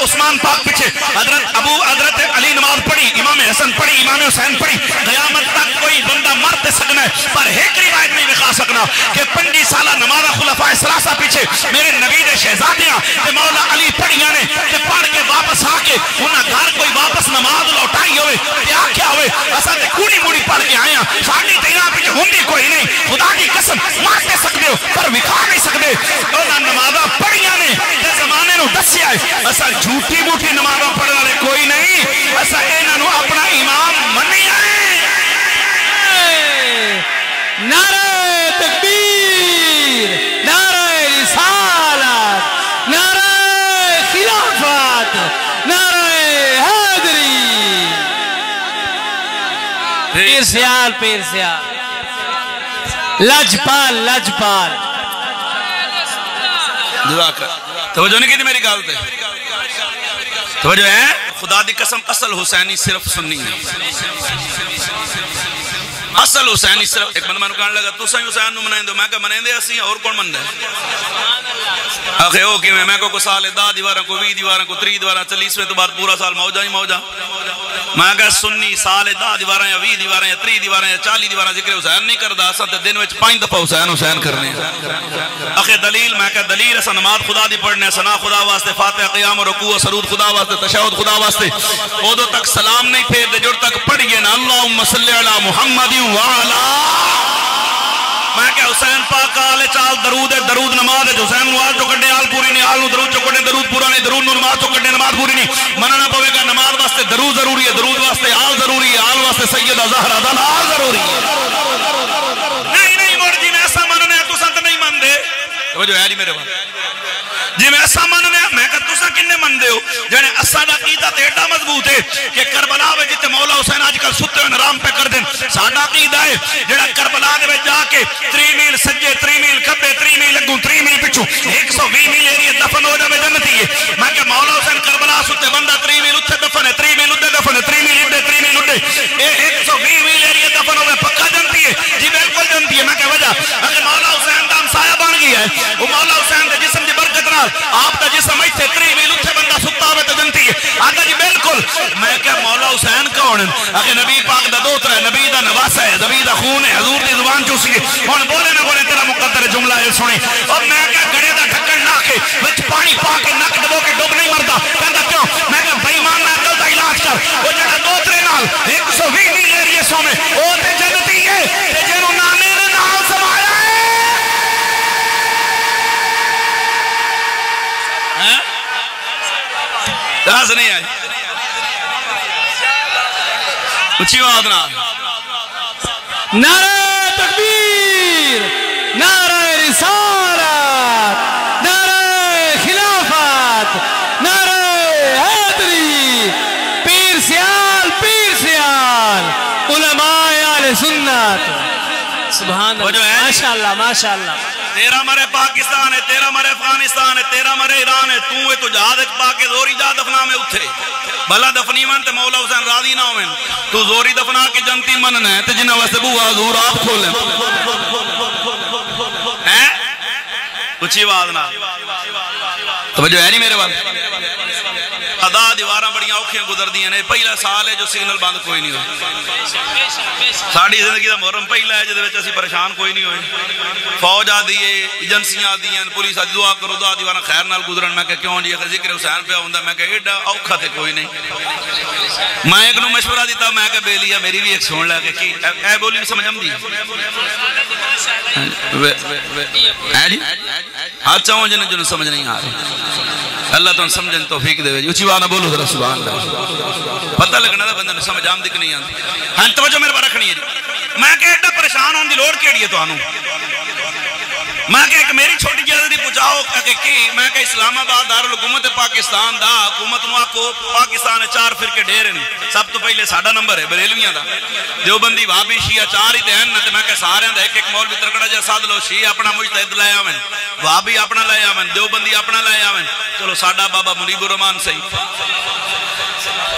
عثمان پاک پیچھے حضرت علی نماز پڑھی، امام حسن پڑھی، امام حسین پڑھی. قیامت تک کوئی بندہ مرد سکنا ہے پر ایک روایت نہیں دکھا سکنا کہ 25 سالہ نماز خلفائے ثلاثہ پیچھے میرے نبی دے شہزادیاں تے مولا علی پڑھیاں نے تے پڑھ کے واپس آ کے انہاں گھر کوئی واپس نماز لوٹائی ہوئے تے آکھیا ہوئے اساں تے کوڑی موڑی پڑھ کے آئے ہیں، ساڈی تے انہاں پیچھے ہوندی کوئی نہیں. خدا کی قسم مار تے سکدے ہو پر وکھا نہیں سکدے. انہاں نمازاں پڑھیاں نے تے زمانے نو دسیا ہے. اساں جھوٹی موٹی نمازاں پڑھن والے کوئی نہیں، اساں انہاں نو اپنا امام منیا ہے. نعرہ تکبیر، نعرہ رسالت، نعرہ خلافت، نعرہ حیدری. پیر سیال، پیر سیال، لجپال، لجپال. جزاک توجہ نہیں کی تھی میری گال تے؟ توجہ ہے؟ خدا دی قسم اصل حسینی صرف سننی ہے. اصل حسینی صرف ایک بندہ میں کہنے لگا تو سہی حسین نو منائیں دو، میں کہا منائیں دے اسی اور کون مند ہے؟ آخے ہو کہ میں کو سال 10 دیواراں کو 20 دیواراں کو 30 دیواراں 40ویں تو بعد پورا سال موجہ ہی موجہ. میں کہا سنی سال 10 دیواراں یا 20 دیواراں یا 30 دیواراں یا 40 دیواراں ذکر حسین نہیں کردا، اساں تے دن وچ 5 دفعہ حسین حسین کرنے. آخے دلیل، میں کہا دلیل اساں نماز خدا دی پڑھنے، ثنا خدا واسطے، فاتحہ قیام رکوع سرود خدا واسطے، تشہد خدا واسطے. اودوں تک سلام نہیں پھیر دے جڑ تک پڑھیے نا اللہم صلی علی محمد وعلا. میں کہ حسین پاک آلے چال درود ہے، درود نماز ہے. حسین نماز چو کڑے آل پوری نہیں، آل نو درود چو کڑے درود پورا نہیں، درود نو نماز چو کڑے نماز پوری نہیں. مننا پوے گا نماز واسطے درود ضروری ہے، درود واسطے آل ضروری ہے، آل واسطے سیدہ زہرہ دا آل ضروری ہے. نہیں مور جی میں ایسا مننے ہیں تو سنت نہیں من دے. وہ جو ہے جی میرے بات جی میں ایسا مننے ہیں، میں کہا تُسا کنے من دے ہو جانے اسادہ قیدہ تیڑا مضبوط ہے کہ کربلا وے جتے مولا حسین آج کل ستے ہوئے نرام پہ کر دیں. سادہ قیدہ ہے جڑا کربلا دے وے جا کے 3 میل سجے 3 میل کبے 3 میل لگوں 3 میل پچھو 120 میل ایریے دفن ہو جائے جنتی ہے. میں کہ مولا حسین کربلا ستے بندہ 3 میل اتھے دفن ہے، 3 میل اتھے دفن ہے، 3 میل اڈے 3 میل اڈے 120 میل ایریے دفن ہوئے پکا جنتی ہے. جی بالکل جنتی ہے. میں کہ وجہ اگر مولا حسین دا ہمسایہ بن گیا ہے، وہ مولا حسین دے جسم دی برکت نال آپ دا جسم ایتھے 3 میل اتھے بندہ ستا ہوئے تو جنتی ہے. آگا جی بالکل. میں کہ مولا حسین کون ہے؟ اگر نبی پاک دا دوتر ہے، نبی دا نواسہ ہے، نبی دا خون ہے، حضور دی زبان چوسی ہے. ہن بولے نہ بولے تیرا مقدر جملہ ہے سنی. اور میں کہ گڑے دا ڈھکن نہ کے وچ پانی پا کے نک دبو کے ڈوب نہیں مردا. کہندا کیوں؟ میں کہ بے ایمان نہ عقل دا علاج کر. او جڑا دوترے نال 120 میل ایریے سو میں او تے جنتی ہے تے جنوں نانے نے نال سمایا ہے. داس نہیں آئی اچھی بات نا. نعرہ تکبیر، نعرہ رسالت، نعرہ خلافت، نعرہ حیدری. پیر سیال، پیر سیال، علماء اہل سنت. سبحان وہ جو اللہ ہے ماشاءاللہ ماشاءاللہ تیرا مرے پاکستان ہے، تیرا مرے افغانستان ہے، تیرا مرے ایران ہے، تو جہاد پا کے زوری جا دفنا میں اتھے بھلا دفنی من تے مولا حسین راضی نہ ہوئن تو زوری دفنا کے جنتی مننا ہے تے جنہ واسطے بو حضور آپ کھولیں ہیں کچھ ہی آواز نہ توجہ ہے نہیں میرے وال ادا دیواراں بڑیاں اوکھیاں گزر دیاں نے پہلا سال ہے جو سگنل بند کوئی نہیں ہوئی ساڑی زندگی دا محرم پہلا ہے جدے وچ اسی پریشان کوئی نہیں ہوئی فوج آ دیئے ایجنسیاں دیاں پولیس آ دعا کرو دعا دیواراں خیر نال گزرن میں کہ کیوں جی ذکر حسین پہ ہوندا میں کہ ایڈا اوکھا تے کوئی نہیں میں ایک نو مشورہ دیتا میں کہ بیلیا میری بھی ایک سن لے کہ کی اے بولی سمجھ آمدی ہے جی ہاتھ چاہوں جنہیں سمجھ نہیں آ رہی اللہ تو سمجھن توفیق دے اچھی وانا بولو ذرا سبحان اللہ پتہ لگنا تھا بندہ نے سمجھ آمدی کہ نہیں آمدی ہاں توجہ میرے پر رکھنی ہے جی میں کہ ایڈا پریشان ہوں دی لوڑ کیڑی ہے تو آنوں میں کہ ایک میری چھوٹی جلدی پوچھاؤ کہ کی میں کہ اسلام آباد دارالحکومت پاکستان دا حکومت نو آکو پاکستان 4 فرقے ڈھیر ہیں سب تو پہلے ساڈا نمبر ہے بریلویاں دا دیوبندی وہابی شیعہ 4 ہی تے ہیں تے میں کہ سارے دا ایک مولوی ترکڑا جا ساد لو شیعہ اپنا مجتہد لے آویں وہابی اپنا لے آویں دیوبندی اپنا لے آویں چلو ساڈا بابا منیب الرحمان صحیح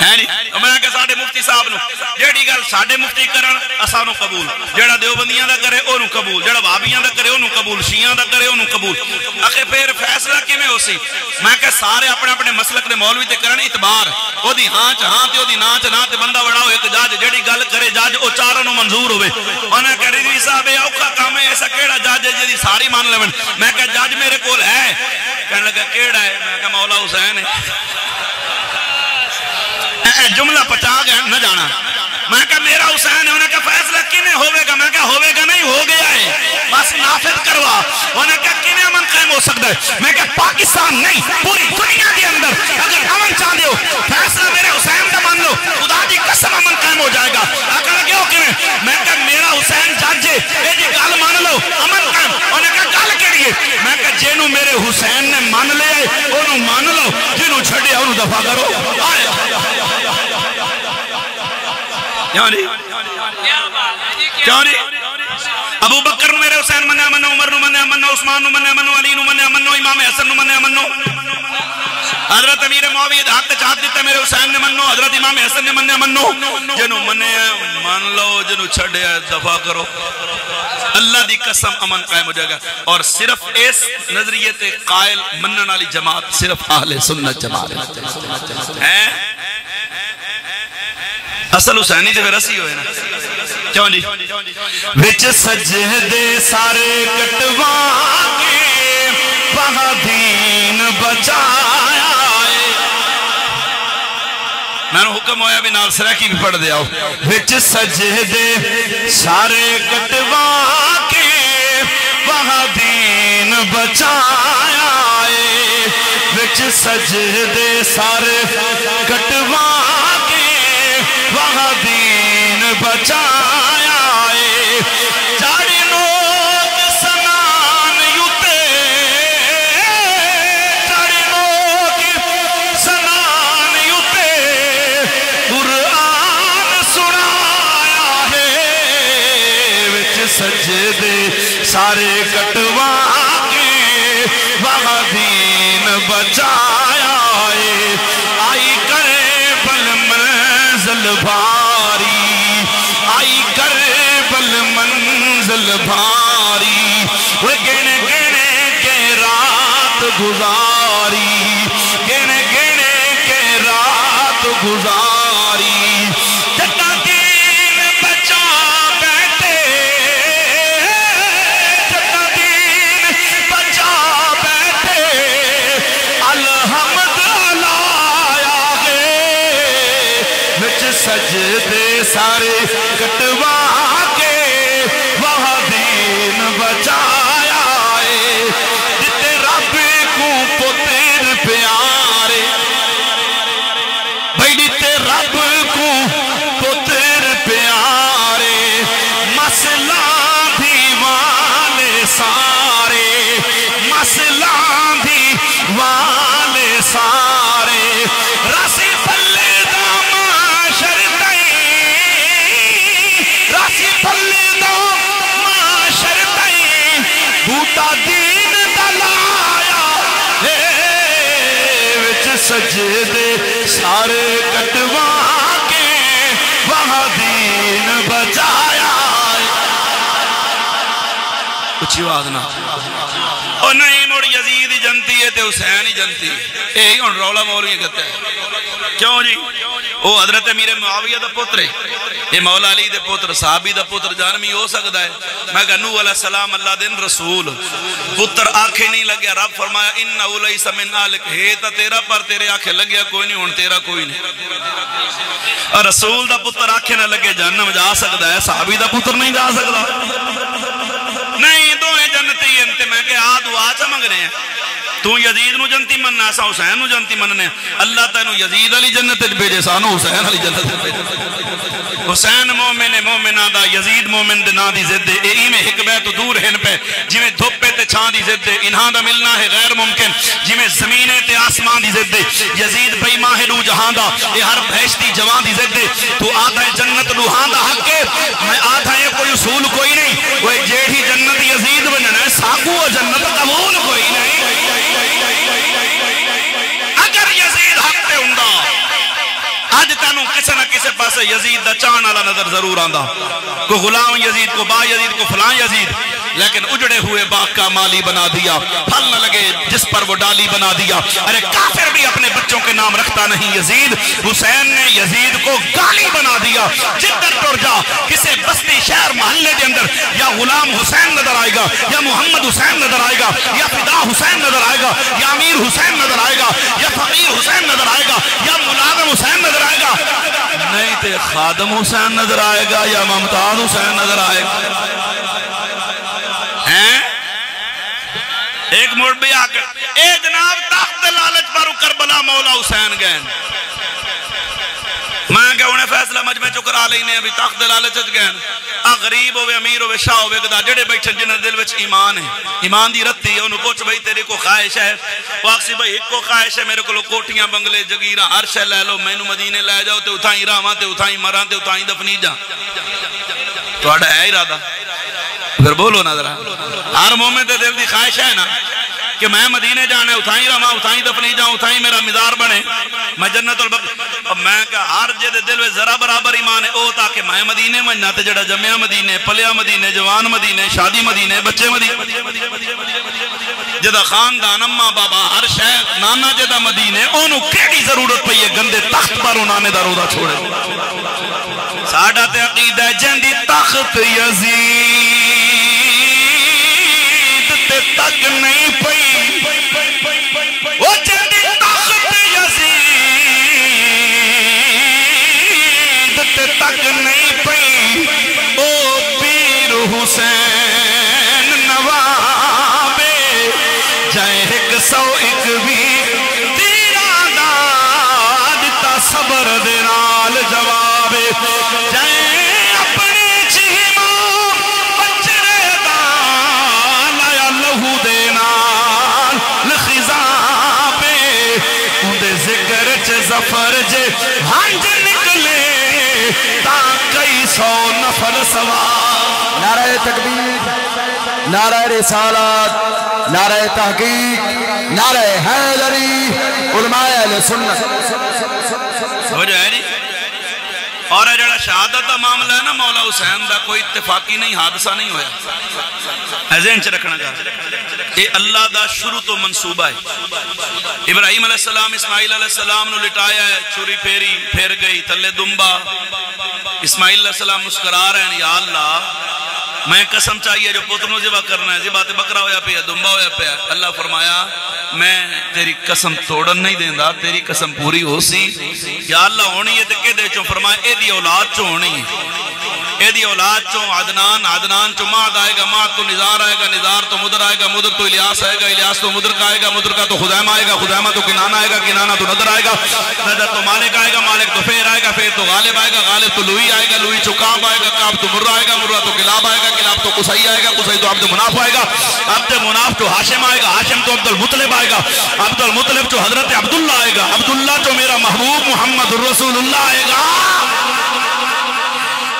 ہے نہیں میں کہ ساڈے مفتی صاحب نو جیڑی گل ساڈے مفتی کرن اساں نو قبول جیڑا دیوبندیاں دا کرے اونوں قبول جیڑا وہابیاں دا کرے اونوں قبول شیعہ دا کرے اونوں قبول اکھے پھر فیصلہ کیویں ہوسی میں کہ سارے اپنے اپنے مسلک دے مولوی تے کرن اعتبار او دی ہاں چ ہاں تے او دی نا چ نا تے بندہ بڑا ہوئے ایک جج جیڑی گل کرے جج او چاروں نو منظور ہوے انہاں کہ رضوی صاحب اے اوکھا کام ہے ایسا کیڑا جج ہے جدی ساری مان لون میں کہ جج میرے کول ہے کہنے لگا کیڑا ہے میں کہ مولا حسین ہے جملہ پچا گیا نہ جانا میں کہا میرا حسین ہے انہیں کہا فیصلہ کینے ہوئے گا میں کہا ہوئے گا نہیں ہو گیا ہے بس نافذ کروا انہیں کہا کینے امن قائم ہو سکتا ہے میں کہا پاکستان نہیں پوری دنیا کے اندر اگر امن چاہ دیو فیصلہ میرے حسین کا مان لو خدا دی قسم امن قائم ہو جائے گا اگر لگے ہو کینے میں کہا میرا حسین جج ہے اے جی گل مان لو امن قائم انہیں کہا گل کیڑیے میں کہا جنوں میرے حسین نے مان لے انہوں مان لو جنوں چھڑے انہوں دفع کرو کیوں نہیں کیوں نہیں ابو بکر میرے حسین منیا منو عمر نو منیا منو عثمان نو منیا منو علی نو منیا منو امام حسن نو منیا منو حضرت امیر معاویہ ہاتھ چاہت دیتا میرے حسین نے منو حضرت امام حسن نے منیا منو جنو منیا مان لو جنو چھڑیا دفع کرو اللہ دی قسم امن قائم ہو جائے گا اور صرف اس نظریے تے قائل منن والی جماعت صرف اہل سنت جماعت ہے اصل حسینی تے رسی ہوئے نا کیوں جی وچ سجدے سارے کٹوا کے وہاں دین بچایا میں نے حکم ہویا بھی نال سرکی بھی پڑھ دیا وچ سجدے سارے کٹوا کے وہاں دین بچایا وچ سجدے سارے کٹوا وہاں دین بچایا چاڑی نوک سنان یوتے چاڑی نوک سنان یوتے قرآن سنایا ہے وچ سجدے سارے کٹوا کے وہاں دین بچایا آئی کرے بھاری آئی کربل منزل بھاری وہ گنے گنے کے رات گزاری گنے گنے کے رات گزاری جتا دین بچا بیٹھے جتا دین بچا بیٹھے الحمد سجدے سارے کٹوا کے وہاں دین بچایا جتے رب کو پتر پیارے بھائی جتے رب کو پتر پیارے مسئلہ دیوانے سارے مسئلہ دیوانے سارے رسی پلے رسی دے سارے کٹوا کے وہاں دین بچایا. اچھی آواز نہ اور نہیں مڑ یزید جنتی ہے تے حسین ہی جنتی ہے. یہی ہن رولا مولوی کہتا ہے. کیوں جی؟ وہ حضرت امیر معاویہ دا پتر ہے, یہ مولا علی دے پتر صحابی دا پتر جانمی ہو سکتا ہے. میں کہا نوح علیہ السلام اللہ دن رسول پتر آنکھیں نہیں لگیا. رب فرمایا انہو لیس من آلک, ہے تا تیرا پر تیرے آنکھیں لگیا کوئی نہیں, ہن تیرا کوئی نہیں. اور رسول دا پتر آنکھیں نہ لگے جہنم جا سکتا ہے, صحابی دا پتر نہیں جا سکتا. نہیں دوئے جنتی انتے. میں کہ دعا چا منگ رہے ہیں, تو یزید نو جنتی مننا ایسا حسین نو جنتی مننے. اللہ تینو یزید علی جنت بھیجے, سانو حسین علی جنت بھیجے. حسین مومن مومنہ دا, یزید مومن دے نا دی زد دے. اے میں حکبہ تو دور ہیں پہ جی میں دھوپے تے چھان دی زد دے. انہاں دا ملنا ہے غیر ممکن جی میں زمینے تے آسمان دی زد دے. یزید بھئی ماہ رو جہاں دا, اے ہر بھیشتی جوان دی زد دے. تو آدھا جنت روحاں دا حق ہے, میں آدھا یہ کوئی اصول کوئی نہیں. وہ جیڑی جنت یزید بننا ہے, ساکو جنت قبول کوئی نہیں. اگر یزید حق تے ہوندا آج تینوں کسے نہ کسے پاسے یزید دا چان والا نظر ضرور آندا. کو غلام یزید, کو با یزید, کو فلان یزید, لیکن اجڑے ہوئے باغ کا مالی بنا دیا. پھل نہ لگے جس پر وہ ڈالی بنا دیا. ارے کافر بھی اپنے بچوں کے نام رکھتا نہیں یزید. حسین نے یزید کو گالی بنا دیا. جدھر ٹر جا کسے بستی شہر محلے کے اندر یا غلام حسین نظر آئے گا, یا محمد حسین نظر آئے گا, یا فدا حسین نظر آئے گا, یا امیر حسین نظر آئے گا, یا فقیر حسین نظر آئے گا, یا ملازم حسین نظر آئے گا. نہیں تے خادم حسین نظر آئے گا, یا ممتاز حسین نظر آئے گا. ایک موڑ بھی آ کر اے جناب تخت لالچ پر کربلا مولا حسین گئے. میں کہ انہیں فیصلہ مجمع چکرا لینے ابھی تخت لالچ گئے. غریب ہوئے امیر ہوئے شاہ ہوئے گدا جڑے بیٹھن جنہ دل وچ ایمان ہے, ایمان دی رتی ہے. انہوں پوچھ بھئی تیرے کو خواہش ہے؟ واقسی بھئی ایک کو خواہش ہے میرے کو کوٹیاں بنگلے جگیرہ ہر شے لے لو, میں نو مدینے لے جاؤ تے اتھائیں راواں تے اتھائیں مراں تے اتھائیں دفنی جا. تو اڑا ہے ارادہ پھر بولو نا ذرا. ہر مومن دے دل دی خواہش ہے نا کہ میں مدینے جانے, اتھائیں رواں اتھائیں دفنی جاؤں, اتھائیں میرا مزار بنے, میں جنت اور میں کہا ہر جے دے دل میں ذرا برابر ایمان ہے او تاکہ میں مدینے مننا تے جڑا جمعہ مدینے, پلیا مدینے, جوان مدینے, شادی مدینے, بچے مدینے, جدا خاندان اماں بابا ہر شے نانا جدا مدینے, اونوں کیڑی ضرورت پئی ہے گندے تخت پر انہاں نے دا روزہ چھوڑے. ساڈا تے عقیدہ ہے جندی تخت یزید تے تک نہیں پئی, وہ جندی تخت یزید تے تک نہیں پئی, او پیر حسین نوابے جائے 101 تیرا داد تا صبر دے نال جوابے, جائے اپنی چیموں بچرے دان لایا لہو دے نال لخزابے, اندے ذکر چے زفر جے ہنج نکلے تا کئی 100 نفر سوار. نعرہ تکبیر, نعرہ رسالت, نعرہ تحقیق, نعرہ حیدری, علماء اہل سنت. ہو جائے جی. اور یہ جڑا شہادت دا معاملہ ہے نا مولا حسین دا, کوئی اتفاقی نہیں, حادثہ نہیں ہویا. ذہن چ رکھنا چاہتا یہ اللہ دا شروع تو منصوبہ ہے. ابراہیم علیہ السلام اسماعیل علیہ السلام نو لٹایا ہے, چھری پھیری پھیر گئی تلے دمبا. اسماعیل علیہ السلام مسکرا رہے ہیں, یا اللہ میں قسم چاہیے جو پتر نو ذبح کرنا ہے, ذبح تے بکرا ہویا پیا, دمبا ہویا پیا. اللہ فرمایا میں تیری قسم توڑن نہیں دیندہ, تیری قسم پوری ہو سی. یا اللہ ہونی ہے تے کہ دے چوں, فرمایا اے دی اولاد چوں ہونی ہے, اے دی اولاد چوں عدنان, عدنان چوں ماد آئے گا, ماد تو نظار آئے گا, نظار تو مدر آئے گا, مدر تو الیاس آئے گا, الیاس تو مدر کا آئے گا, مدر کا تو خزیمہ آئے گا, خزیمہ تو کنانہ آئے گا, کنانہ تو نظر آئے گا, نظر تو مالک آئے گا, مالک تو فیر آئے گا, فیر تو غالب آئے گا, غالب تو لوئی آئے گا, لوئی چو کعب آئے گا, کعب تو مرہ آئے گا, مرہ تو کلاب آئے گا, کلاب تو قصی آئے گا, قصی تو عبد مناف آئے گا, عبد مناف تو ہاشم آئے گا, ہاشم تو عبد المطلب آئے گا, عبد المطلب تو حضرت عبداللہ آئے گا, عبداللہ تو میرا محبوب محمد الرسول اللہ آئے گا.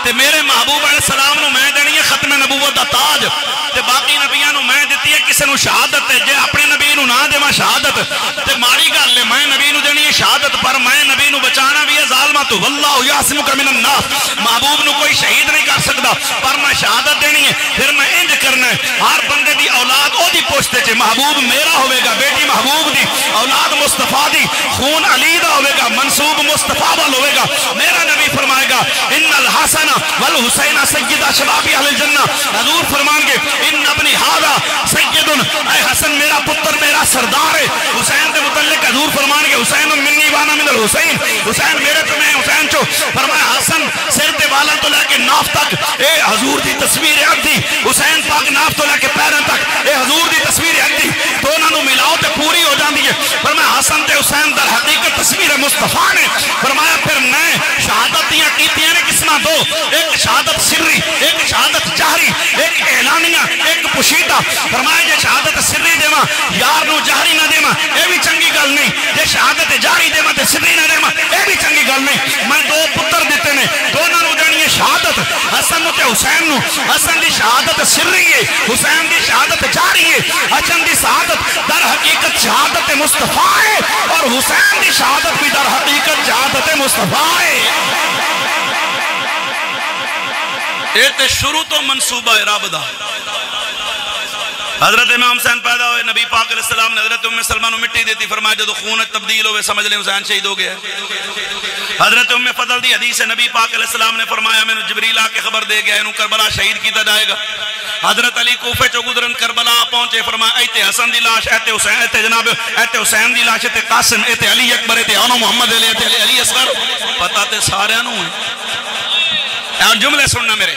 تے تے میرے محبوب علیہ السلام نو میں دینی ہے ختم نبوت دا تاج تے باقی نبیاں نو میں دیتی ہے کسے نو شہادت ہے جے اپنے نبی نو نہ دیواں شہادت تے ماڑی گل ہے میں نبی نو دینی ہے شہادت پر میں نبی نو بچانا بھی ہے ظالمہ واللہ یعصمک من الناس محبوب نو کوئی شہید نہیں کر سکتا پر میں شہادت دینی ہے پھر میں انج کرنا ہے ہر بندے دی اولاد او دی پوچھتے چے محبوب میرا ہوئے گا بیٹی محبوب دی اولاد مصطفیٰ دی خون علی دا ہوئے گا منصوب مصطفیٰ وال ہوئے گا میرا نبی فرمائے گا ان الحسن والحسین سید شباب اہل الجنہ حضور فرمان گے ان ابنی ھذا سید اے حسن میرا پتر میرا سردار ہے حسین دے متعلق حضور فرمان گے حسین منی وانا من الحسین حسین میرے تو میں حسین چو فرمایا حسن سر دے والا تو لے کے ناف تک اے حضور دی تصویر اک دی حسین پاک ناف تو لے کے پیرن تک اے حضور دی تصویر اک دی دونوں نو ملاؤ تے پوری ہو جاندی ہے فرمایا حسن تے حسین در حقیقت تصویر مصطفیٰ نے فرمایا پھر میں شہادت دیاں کیتیاں نے کسنا دو ایک شہادت سری ایک شہادت جہری ایک اعلانیہ ایک پوشیدہ فرمایا جے شہادت سری دیواں یار نو جہری نہ دیواں اے بھی چنگی گل نہیں جے شہادت جہری دیواں تے سری نہ دیواں اے بھی چنگی گل نہیں میں دو پتر دیتے نے دونوں نو دینی ہے شہادت حسن تے حسین نو حسن دی شہادت سری ہے حسین دی شہادت جاری ہے حسن دی شہادت در حقیقت شہادت مصطفیٰ ہے اور حسین دی شہادت بھی در حقیقت شہادت مصطفیٰ ہے اے تے شروع تو منصوبہ رب دا حضرت امام حسین پیدا ہوئے نبی پاک علیہ السلام نے حضرت ام سلمہ نو مٹی دیتی فرمایا جدو خون تبدیل ہوئے سمجھ لیں حسین شہید ہو گیا حضرت ام فضل دی حدیث نبی پاک علیہ السلام نے فرمایا میں نے جبریل آ کے خبر دے گیا انہوں کربلا شہید کیتا جائے گا حضرت علی کوفے چو گزرن کربلا پہنچے فرمایا ایتے حسن دی لاش ایتے حسین ایتے جناب ایتے حسین دی لاش ایتے قاسم ایتے علی اکبر ایتے آنو محمد ایتے علی اصغر پتہ تے سارے انہوں ہیں جملے سننا میرے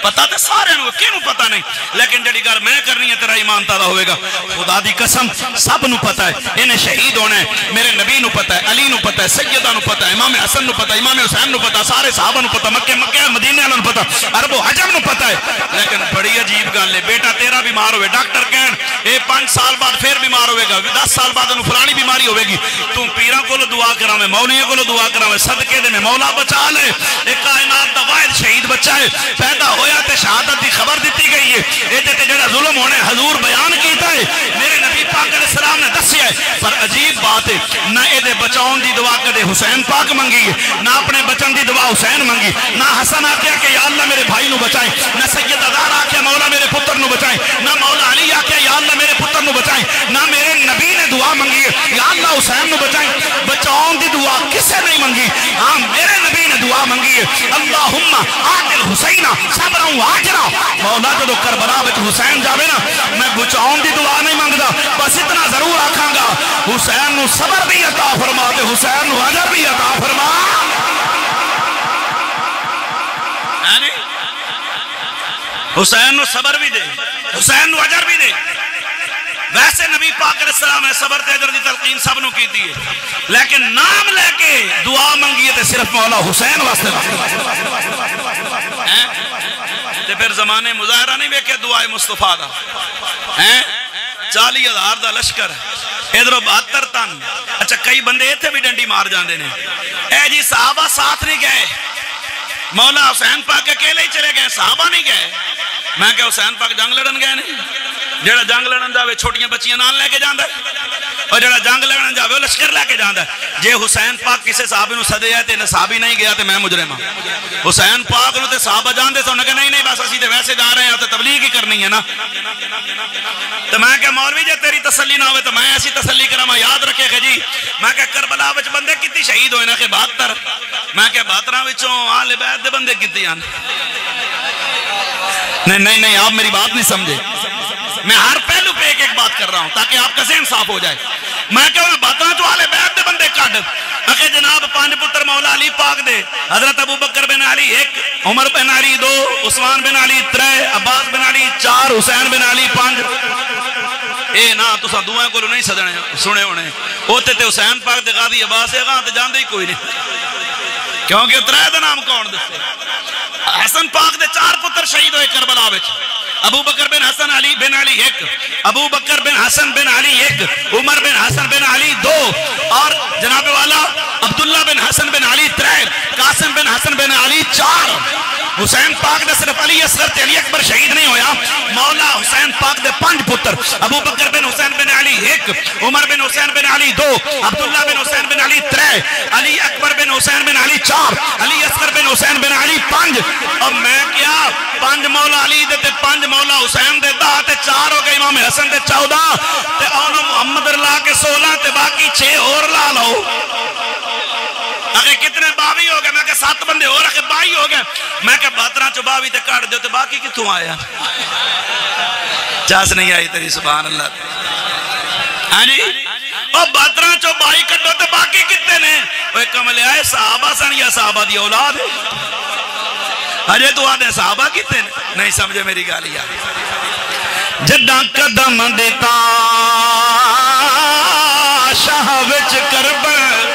پتہ تے سارے انہوں کینوں پتہ نہیں لیکن جڑی گھر میں کرنی ہے تیرا ایمان تازہ ہوئے گا خدا دی قسم سب نو پتہ ہے انہیں شہید ہونا ہے میرے نبی نو پتہ ہے علی نو پتہ ہے سیدہ نو پتہ ہے امام حسن نو پتہ ہے امام حسین نو پتہ ہے سارے صحابہ نو پتہ مکہ مدینہ نو پتہ عرب و حجم نو پتہ ہے لیکن بڑی عجیب گل ہے بیٹا تیرا بیمار ہوئے ڈاکٹر کہن اے 5 سال بعد پھر بیمار ہوئے گا 10 سال بعد انہوں فلانی بیماری ہوئے گی تو پیرا کو دعا کراویں مولیوں کو دعا کراویں صدقے دے میں مولا بچا لے ایک کائنات دا واحد شہید بچہ ہے پیدا ہویا تے شہادت دی خبر دیتی گئی ہے ایتے تے جڑا ظلم ہونے حضور بیان کیتا ہے میرے نبی پاک علیہ السلام نے دسیا ہے پر عجیب بات ہے نہ اے دے بچاؤن دی دعا کدے حسین پاک منگی ہے نہ اپنے بچن دی دعا حسین منگی نہ حسن آکیا کہ یا اللہ میرے بھائی نو بچائیں نہ سید ادار آکیا مولا میرے پتر نو بچائیں نہ مولا علی آکیا یا اللہ میرے پتر نو بچائیں نہ میرے نبی نے دعا منگی ہے یا اللہ حسین نو بچائیں بچاؤن دی دعا کسے نہیں منگی ہاں میرے نبی نے دعا منگی ہے اللہم آتل حسین صبرا واجرا مولا جدو کربلا وچ حسین جاوے نا میں بچاؤن دی دعا نہیں مانگدا بس اتنا ضرور آکھاں گا حسین نو صبر بھی عطا فرما تے حسین نو اجر بھی عطا فرما حسین نو صبر بھی دے حسین نو اجر بھی دے ویسے نبی پاک علیہ السلام نے صبر تے اجر دی تلقین سب نو کی دی ہے لیکن نام لے کے دعا منگی تے صرف مولا حسین واسطے تے پھر زمانے مظاہرہ نہیں ویکھے دعائے مصطفیٰ دا 40,000 دا لشکر ادھر 72 تن اچھا کئی بندے ایتھے بھی ڈنڈی مار جاندے نے اے جی صحابہ ساتھ نہیں گئے مولا حسین پاک اکیلے ہی چلے گئے صحابہ نہیں گئے میں کہ حسین پاک جنگ لڑن گئے نہیں جڑا جنگ لڑن جاوے چھوٹیاں بچیاں نال لے کے جاندا ہے اور جڑا جنگ لڑن جاوے وہ لشکر لے کے جاندا ہے جے حسین پاک کسے صحابی نو سدے ہے تے صحابی نہیں گیا تے میں مجرم ہاں حسین پاک نو تے صحابہ جاندے سن کہ نہیں بس اسی تے ویسے جا رہے ہیں تے تبلیغ ہی کرنی ہے نا تے میں کہ مولوی جے تیری تسلی نہ ہوے تے میں ایسی تسلی کراں یاد رکھے کہ جی میں کہ کربلا وچ بندے کتنی شہید ہوئے نا کہ 72 میں کہ 72 وچوں اہل بیت دے بندے کتنے ہیں نہیں آپ میری بات نہیں سمجھے میں ہر پہلو پہ ایک بات کر رہا ہوں تاکہ آپ کا ذہن صاف ہو جائے میں کہوں باتاں جو اہل بیت دے بندے کڈ اکھے جناب 5 پتر مولا علی پاک دے حضرت ابو بکر بن علی 1 عمر بن علی 2 عثمان بن علی 3 عباس بن علی 4 حسین بن علی 5 اے نا تساں دوئیں کو نہیں سنے ہونے اوتے تے حسین پاک دے غازی عباس ہے گاں تے جاندے ہی کوئی نہیں کیونکہ 3 دا نام کون دسے حسن پاک دے 4 پتر شہید ہوئے کربلا وچ ابو بکر بن حسن علی بن علی 1 ابو بکر بن حسن بن علی 1 عمر بن حسن بن علی 2 اور جناب والا عبداللہ بن حسن بن علی 3 قاسم بن حسن بن علی 4 حسین پاک دے صرف علی اصغر تے علی اکبر شہید نہیں ہویا، مولا حسین پاک دے 5 پتر، ابو بکر بن حسین بن علی 1، عمر بن حسین بن علی 2، عبداللہ بن حسین بن علی 3، علی اکبر بن حسین بن علی 4، علی اصغر بن حسین بن علی 5۔ اب میں کیا 5 مولا علی دے تے 5 مولا حسین دے 10 تے 4 ہو گئے، امام حسن دے 14 تے اونا محمد لا کے 16 تے باقی 6 اور لا لو۔ اگر کتنے 22 ہو گئے، میں کہ 7 بندے اور اگر 22 ہو گئے، میں کہ 12 چو 22 تے کاٹ دیو تے باقی کتوں آیا؟ چاس نہیں آئی تیری سبحان اللہ۔ ہاں جی اور 12 چو 22 کٹو تے باقی کتنے نے؟ وہ کملے آئے صحابہ سن یا صحابہ دی اولاد ہے؟ اجے تو آدھے صحابہ کتنے نے؟ نہیں سمجھے میری گالی آئی۔ جدہ قدم دیتا شاہ وچ کربل،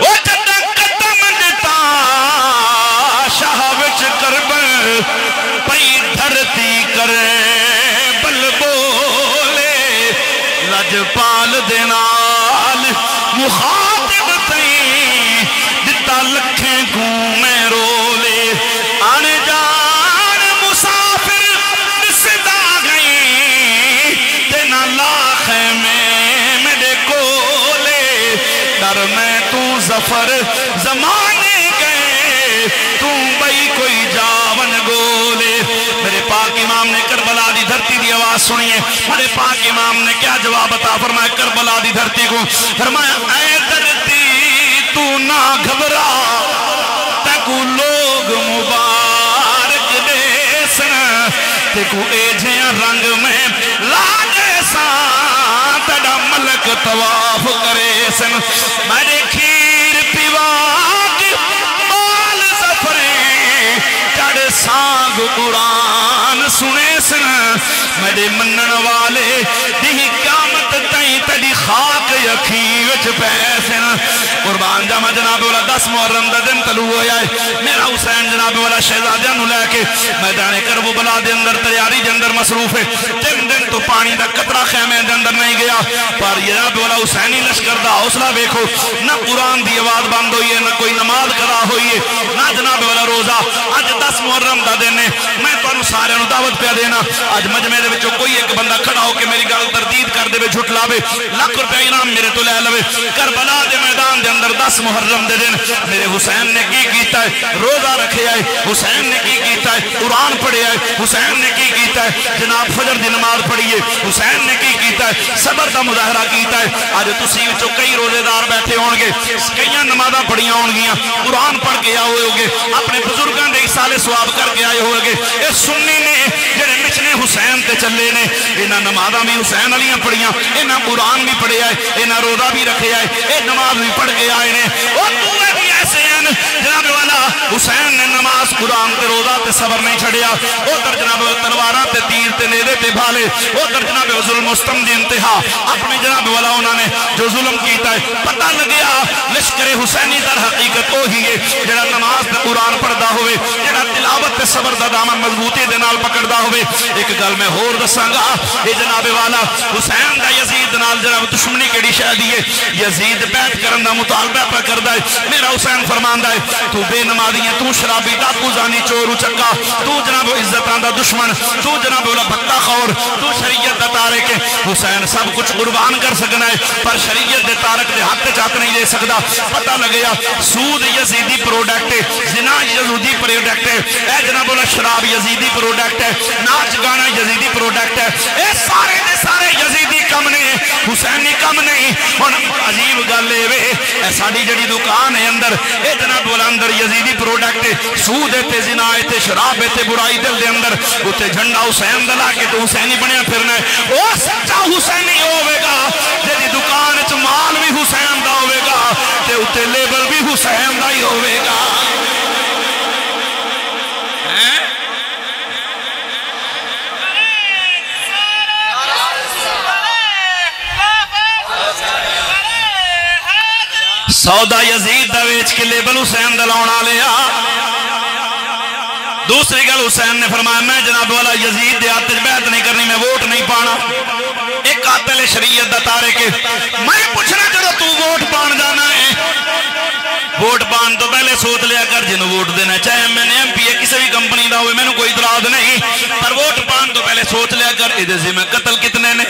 وہ جدہ قدم دیتا شاہ وچ کربل، پئی دھرتی کرے بل بولے، لجپال دینال مخاطب تئیں دتا لکھیں گھومیں رولے، آنے جان مسافر نسدا گئیں تینا لاخیں میں میرے کولے، در میں تو ظفر زمانے گئے تو بھئی کوئی جاون گولے۔ میرے پاک امام نے کربلا دی دھرتی دی آواز سنیے، میرے پاک امام نے کیا جواب عطا فرمایا کربلا دی دھرتی کو؟ فرمایا اے دھرتی تو نہ گھبرا، تکو لوگ مبارک دے سن، تکو ایجھیں رنگ میں لاغے سان، تڑا ملک طواف کرے سن، میرے کھیر پیواک بال زفریں چڑ سانگ قرآن سنے سن، میرے منن والے دی قیامت تائیں تڑی خاک یقین وچ پیسن۔ قربان جامع جناب والا 10 محرم دا دن طلوع ہویا ہے، میرا حسین جناب والا شہزادیاں نو لے کے میدان کربلا دے اندر تیاری دے اندر مصروف ہے، 3 دن تو پانی دا قطرہ خیمے دے اندر نہیں گیا، پر جناب والا حسینی لشکر دا حوصلہ دیکھو، نہ قرآن دی آواز بند ہوئی ہے، نہ کوئی نماز قضا ہوئی ہے، نہ جناب والا روزہ۔ اج 10 محرم دا دن ہے، میں تانوں سارے نو دعوت پہ دینا، اج مجمع دے وچوں کوئی ایک بندہ کھڑا ہو کے میری گل تردید کر دے، جھٹلاوے، ₹1,00,000 انعام میرے تو لے لوے۔ کربلا دے میدان دے اندر 10 محرم دے دن میرے حسین نے کی کیتا ہے؟ روزہ رکھے آئے، حسین نے کی کیتا ہے؟ قرآن پڑھے آئے، حسین نے کی کیتا ہے؟ جناب فجر دی نماز پڑھیے، حسین نے کی کیتا ہے؟ صبر دا مظاہرہ کیتا ہے؟ آج تسی وچوں کئی روزے دار بیٹھے ہون گے، کئیاں نمازاں پڑھیاں ہون گیاں، قرآن پڑھ کے آئے ہوئے گے، اپنے بزرگاں دے اصالے ثواب کر کے آئے ہوئے گے۔ اے سنی نے جڑے مچنے حسین تے چلے نے، انہاں نمازاں بھی حسین علیاں پڑھیاں، انہاں قرآن بھی پڑھے آئے، انہاں روزہ بھی رکھے آئے، اے نماز بھی پڑھ کے آئے نے۔ اور دوئے بھی ایسے ہیں جناب والا حسین نے نماز قرآن تے روزہ تے صبر نہیں چھڑیا، ادھر جناب تلواراں تے تیر تے نیزے تے بھالے، ادھر جناب ظلم مستم دی انتہا، اپنے جناب والا انہوں نے جو ظلم کیتا ہے، پتہ لگیا لشکر حسینی در حقیقت وہی ہے جڑا نماز تے قرآن پڑھدا ہوئے، جڑا تلاوت تے صبر دا دامن مضبوطی دے نال پکڑدا ہوئے۔ ایک گل میں ہور دساں گا، اے جناب والا حسین دا یزید نال جناب دشمنی کیڑی شے دی ہے؟ یزید بیعت کرن دا مطالبہ پہ کردا ہے، میرا حسین فرماندا ہے تو بے نمازی ہے، تو شرابی، ڈاکو، زانی، چور، اچکا، تو جناب عزتاں دا دشمن، تو جناب والا بھٹا خور، تو شریعت دا تارک ہے۔ حسین سب کچھ قربان کر سکنا ہے پر شریعت دے تارک دے ہاتھ چاک نہیں دے سکدا۔ پتہ لگیا سود یزیدی پروڈکٹ ہے، زنا یزیدی پروڈکٹ ہے، اے جناب والا شراب یزیدی پروڈکٹ ہے، ناچ گانا یزیدی پروڈکٹ ہے، اے سارے دے سارے یزیدی کم نے، حسینی کم نہیں۔ اور عجیب گل اے ساڈی جڑی دکان ہے اندر، اے جناب والا اندر یزیدی پروڈکٹ ہے، سود تے زنا تے شراب تے برائی دل دے اندر، اوتے جھنڈا حسین دا لا کے تو حسینی بنیا پھرنا ہے۔ او سچا حسینی ہوے گا جڑی دکان وچ مال بھی حسین دا ہوے گا تے اوتے لیبل بھی حسین دا ہی ہوے گا۔ سودا یزید دا ویچ کے لیبل حسین دا لاؤنا لیا۔ دوسری گل حسین نے فرمایا میں جناب والا یزید دے ہاتھ بیعت نہیں کرنی، میں ووٹ نہیں پانا۔ ایک قاتل شریعت دا تارک ہے، میں پوچھنا جدو تو ووٹ پان جانا ہے ووٹ پان تو پہلے سوچ لیا کر جنہوں ووٹ دینا چاہے MNA MP کسی بھی کمپنی دا ہوئے میں نے کوئی اعتراض نہیں پر ووٹ پان تو پہلے سوچ لیا کر ادھے سے میں قتل کتنے نے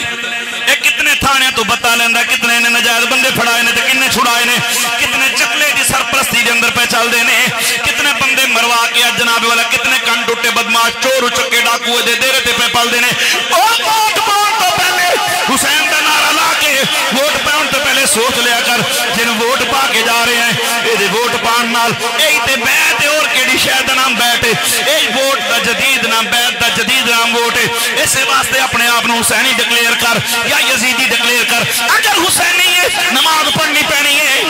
ایک کتنے تھانے تو بتا لیندہ کتنے نے نجائز بندے پھڑائے نے کتنے چھڑائے نے کتنے چکلے دی سرپرستی دے اندر پہ چل دے نے کتنے بندے مروا کے جناب والا کتنے کن ٹوٹے بدماش چور چکے ڈاکوے دے دیرے تے پہ پل دے نے اور ووٹ پان تو پہلے حسین دا نعرہ لا کے ووٹ پان تو پہلے سوچ لیا کر جن ووٹ پا کے جا رہے ہیں یہ ووٹ پان نال اے تے بیعت اور کیڑی شے دا نام بیعت اے ووٹ دا جدید نام بیعت دا جدید نام ووٹ اس واسطے اپنے آپ نو حسینی ڈکلیئر کر یا یزیدی ڈکلیئر کر اگر حسینی ہے نماز پڑھنی پینی ہے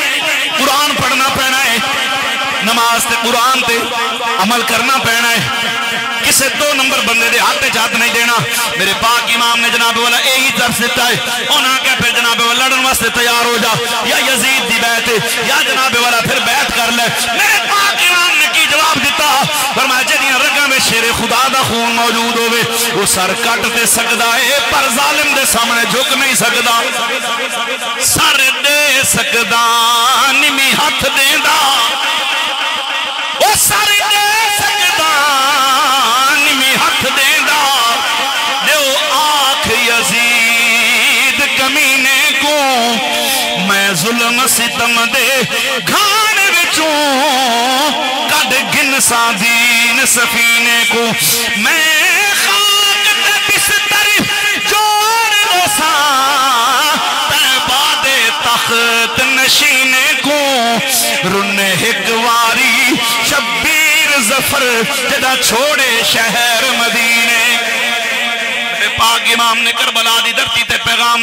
قرآن پڑھنا پینا ہے نماز تے قرآن تے عمل کرنا پینا ہے کسے 2 نمبر بندے دے ہاتھ جات نہیں دینا میرے پاک امام نے جناب والا یہی درس دیتا ہے انہاں کہ پھر جناب والا لڑن واسطے تیار ہو جا یا یزید دی بیعت یا جناب والا پھر بیعت کر لے میرے پاک امام نے کی جواب دیتا فرمایا جدیاں رگاں میں شیر خدا دا خون موجود ہوئے وہ سر کٹ تے سکدا ہے پر ظالم دے سامنے جھک نہیں سکدا سر دے سکدا نمی ہاتھ دیندا وہ سر دے سکدا نمی ہاتھ دیندا دیو آنکھ یزید کمینے کو میں ظلم ستم دے گھان وچوں کڈ گنسا دین سفینے کو میں خاک تے بستر جوڑ دوسا تیبہ دے تخت نشینے کو رن ہکواری شبیر ظفر جدہ چھوڑے شہر مدینے پاک امام نے کربلا دی دھرتی تے پیغام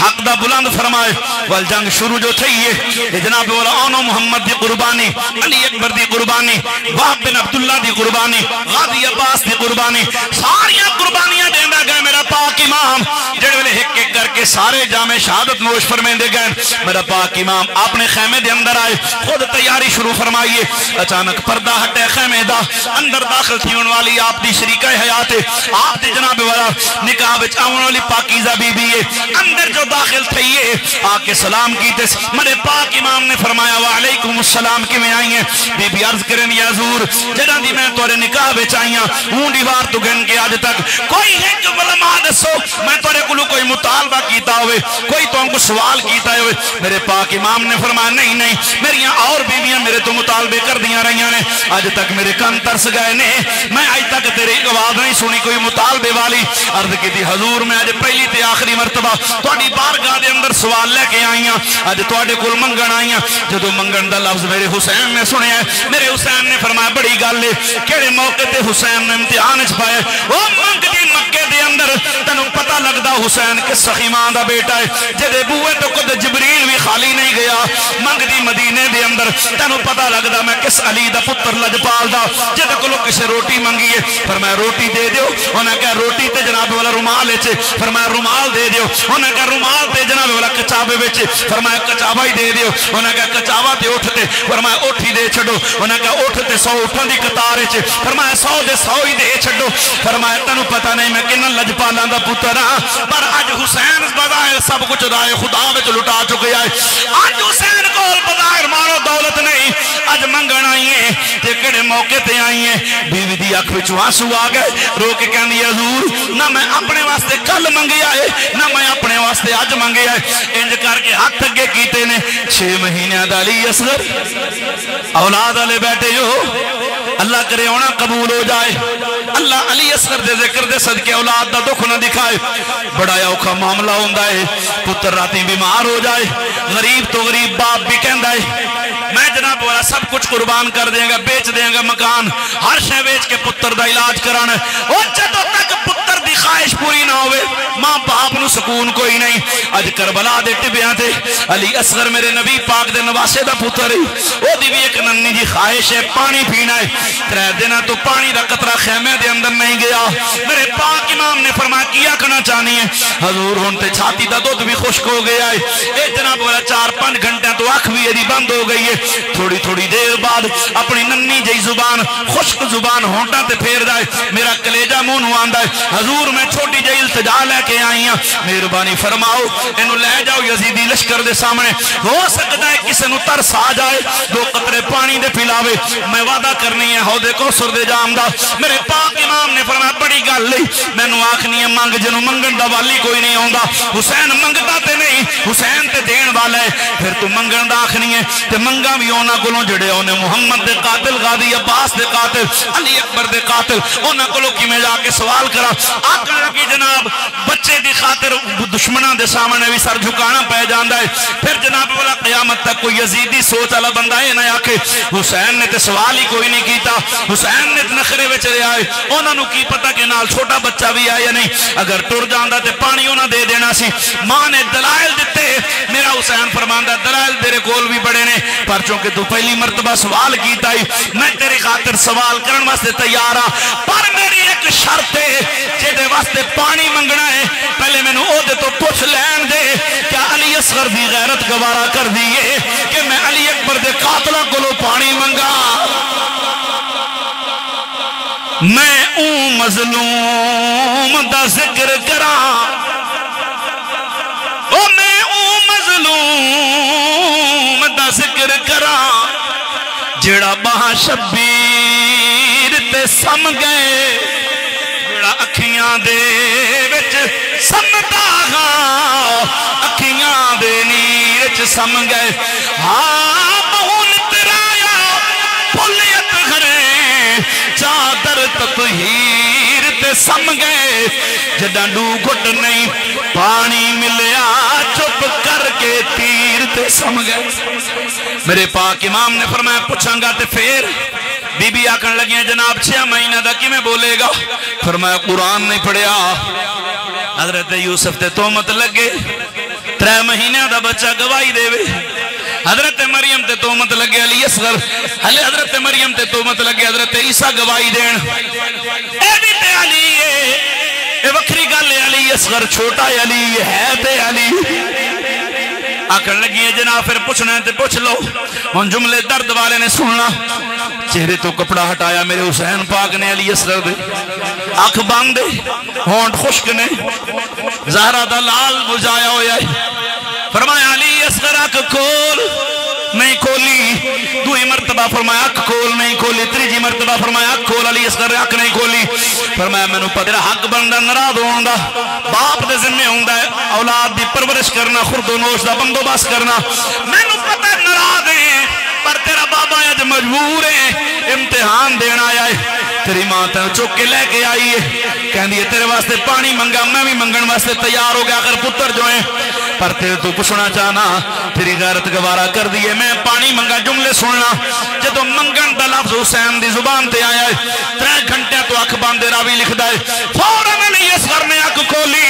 حق دا بلند فرمائے والجنگ شروع جو تھئیے جناب والا آنو محمد دی قربانی علی اکبر دی قربانی وحب بن عبداللہ دی قربانی غازی عباس دی قربانی ساریاں قربانیاں دیندہ گئے میرا پاک امام جڑے والے ایک ایک کر کے سارے جامع شہادت نوش فرمیندے گئے میرا پاک امام اپنے خیمے دے اندر آئے خود تیاری شروع فرمائیے اچانک پردہ ہٹے خیمے دا اندر داخل تھی ان والی آپ دی شریکہ حیات آپ دی جناب والا نکاح بچ آون والی پاکیزہ بی بی ہے اندر جو داخل تھئیے آکے سلام کیتے میرے پاک امام نے فرمایا وعلیکم السلام کی میں آئی ہیں بی بی عرض کریں یا حضور جڑا دی میں تورے نکاح بچ آئی ہیں ہوں دیوار تو گن کے آج تک کوئی ہے جو علماء دسو میں تورے کلو کوئی مطالبہ کیتا ہوئے کوئی تو ہم کو سوال کیتا ہوئے میرے پاک امام نے فرمایا نہیں نہیں میری اور بیویاں میرے تو مطالبے کر دیا رہیاں نے آج تک میرے کان ترس گئے نے میں آج تک تیرے آواز نہیں سنی کوئی مطالبے والی عرض کی تھی حضور میں آج پہلی تے آخری مرتبہ تواڈی بارگاہ دے اندر سوال لے کے آئی ہیں آج تواڈے کول منگن آئی ہیں جدوں منگن دا لفظ میرے حسین نے سنیا میرے حسین نے فرمایا بڑی گل ہے کیڑے موقع تے حسین نے امتحان وچ پائے او منگ دی مکے دے اندر تینوں پتہ لگدا حسین کس سخی ماں دا بیٹا ہے جدے بوئے تو کد جبریل بھی خالی نہیں گیا منگ دی مدینے دے اندر تینوں پتہ لگدا میں کس علی دا پتر لجپال دا جدے کولو کسے روٹی منگی ہے فرمایا روٹی دے دیو انہاں کہا روٹی تے جناب والا رومال ہے فرمایا رومال دے دیو انہاں کہا رومال تے جناب والا کچابے وچ فرمایا کچابہ ہی دے دیو انہاں کہا کچابہ تے اٹھ تے فرمایا اٹھ ہی دے چھڈو انہاں کہا اٹھ تے 100 اٹھاں دی قطار وچ فرمایا 100 دے 100 ہی دے چھڈو فرمایا تینوں پتہ نہیں میں کنن لجپالاں دا پتر ہاں پر اج حسین بظاہر سب کچھ رائے خدا وچ لٹا چکے ہے اج حسین کول بظاہر مارو دولت نہیں اج منگن آئی ہیں تے کڑے موقع تے آئی ہیں بیوی دی اکھ وچ آنسو آ گئے رو کے کہندی حضور نہ میں اپنے واسطے کل منگیا ہے نہ میں اپنے واسطے اج منگیا ہے انج کر کے ہاتھ اگے کیتے نے 6 مہینے دا علی اصغر اولاد والے بیٹھے ہو اللہ کرے ہونا قبول ہو جائے اللہ علی اصغر دے ذکر دے صدقے اولاد دا دکھ نہ دکھائے بڑا اوکھا معاملہ ہوندا ہے پتر راتی بیمار ہو جائے غریب تو غریب باپ بھی کہندا ہے میں جناب والا سب کچھ قربان کر دیں گا بیچ دیں گا مکان ہر شے بیچ کے پتر دا علاج کرانا اور جدوں تک پتر دی خواہش پوری نہ ہوئے ماں باپ نو سکون کوئی نہیں اج کربلا دے ٹبیاں تے علی اصغر میرے نبی پاک دے نواسے دا پتر ہے او دی بھی ایک ننی جی خواہش ہے پانی پینا ہے 3 دن تو پانی دا قطرہ خیمے دے اندر نہیں گیا میرے پاک امام نے فرمایا کیا کرنا چاہنی ہے حضور ہن تے چھاتی دا دودھ بھی خشک ہو گیا ہے اے جناب والا 4-5 گھنٹے تو اکھ بھی ایدی بند ہو گئی ہے تھوڑی تھوڑی دیر بعد اپنی ننی جئی زبان خشک زبان ہونٹاں تے پھیر دائے میرا کلیجہ منہ نو آندا ہے حضور حضور میں چھوٹی جہی التجا لے کے آئی ہوں، مہربانی فرماؤ انہوں لے جاؤ یزیدی لشکر دے سامنے، ہو سکتا ہے کسی نو ترس آ جائے، 2 قطرے پانی دے پلاوے، میں وعدہ کرنی ہے حوض کوثر دے جام دا۔ میرے پاک امام نے فرمایا بڑی گل نہیں، مینوں آکھنی ہے منگ، جنوں منگن دا والی کوئی نہیں آوندا، حسین منگتا تے نہیں، حسین تے دین والا ہے، پھر تو منگن دا آکھنی ہے تے منگا بھی انہاں کولوں جڑے اونے محمد دے قاتل، غازی عباس دے قاتل، علی اکبر دے قاتل، انہاں کولوں کیویں جا کے سوال کرا؟ آکھن لگی جناب بچے دی خاطر دشمناں دے سامنے بھی سر جھکانا پے جاندا ہے۔ پھر جناب والا قیامت تک کوئی یزیدی سوچ والا بندہ اے نہ آکھے حسین نے تے سوال ہی کوئی نہیں کیتا، حسین نے نخرے وچ رہیا ہے، انہاں نو کی پتہ کہ نال چھوٹا بچہ بھی ہے یا نہیں، اگر ٹر جاندا تے پانی انہاں دے دینا سی۔ ماں نے دلائل دتے، میرا حسین فرماندا دلائل تیرے کول بھی بڑے نے، پر چونکہ تو پہلی مرتبہ سوال کیتا ہی میں تیری خاطر سوال کرن واسطے تیار ہاں، پر میری ایک شرط ہے جے دے واسطے پانی منگنا ہے پہلے مینوں او دے تو پوچھ لین دے، کیا علی اصغر دی غیرت گوارا کر دیئے کہ میں علی اکبر دے قاتلاں کولوں پانی منگا؟ میں اون مظلوم دا ذکر کراں، او میں اون مظلوم دا ذکر کراں جڑا باہ شبیر تے سم گئے، جڑا اکھیاں دے وچ سمدا گا، اکھیاں دے نیر وچ سم گئے، ہاں بہون ترایا پولیت گھرے چادر تطہیر تے سم گئے، جدہ ڈو گھٹ نہیں پانی ملیا چپ کر کے تیر تے سم گئے۔ میرے پاک امام نے فرمایا پوچھاں گا تے پھر بی بی آکھن لگی ہیں جناب 6 مہینہ دا کی میں بولے گا؟ فرمایا قرآن نہیں پڑھیا، حضرت یوسف تے تہمت لگے 3 مہینے دا بچہ گواہی دے وے، حضرت مریم تے تہمت لگے علی اصغر، حضرت مریم تے تہمت لگے حضرت عیسیٰ گواہی دین، اے بھی تے علی اے وکری گل ہے، علی اصغر چھوٹا علی ہے تے علی آکھن لگی ہے جناب پھر پوچھنا ہے تے پوچھ لو۔ ہن جملے درد والے نے سننا، چہرے تو کپڑا ہٹایا میرے حسین پاک نے علی اصغر دے، آنکھ باندھے ہونٹ خشک نے، زہرہ دا لال بجایا ہویا ہے، فرمایا علی اصغر آنکھ کھول، نہیں کھولی، دوئی مرتبہ فرمایا آنکھ کھول، نہیں کھولی، تیجی مرتبہ فرمایا آنکھ کھول، علی اصغر آنکھ نہیں کھولی، فرمایا میں نو پتہ حق بندہ ناراض ہوندا، باپ دے ذمہ ہوندا ہے اولاد دی پرورش کرنا، خورد و نوش دا بندوبست کرنا، میں نو پتہ ناراض ہے پر تیرا بابا اج مجبور ہے امتحان دینا آیا ہے، تیری ماں تے چوک کے لے کے آئی ہے، کہندی ہے تیرے واسطے پانی منگا، میں بھی منگن واسطے تیار ہو گیا اگر پتر جو ہیں، پر تیرے تو پوچھنا چاہنا تیری غیرت گوارا کر دیئے، میں پانی منگا جملے سننا، جدو منگن دا لفظ حسین دی زبان تے آیا ہے 3 گھنٹے تو اکھ باندے راوی لکھدا ہے، فوراً علی اصغر نے اکھ کھولی،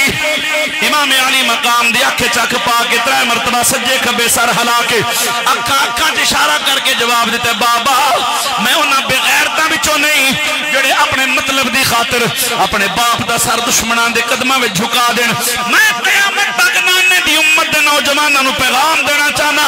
امام علی مقام دی اکھ چکھ پا کے 3 مرتبہ سجے کھبے سر ہلا کے اکھاں اشارہ کر کے جواب دیتے، بابا میں انہاں بغیرتاں وچوں نہیں جڑے اپنے مطلب دی خاطر اپنے باپ دا سر دشمناں دے قدماں وچ جھکا دین، میں قیامت تک نانے دی امت دے نوجواناں نو پیغام دینا چاہنا،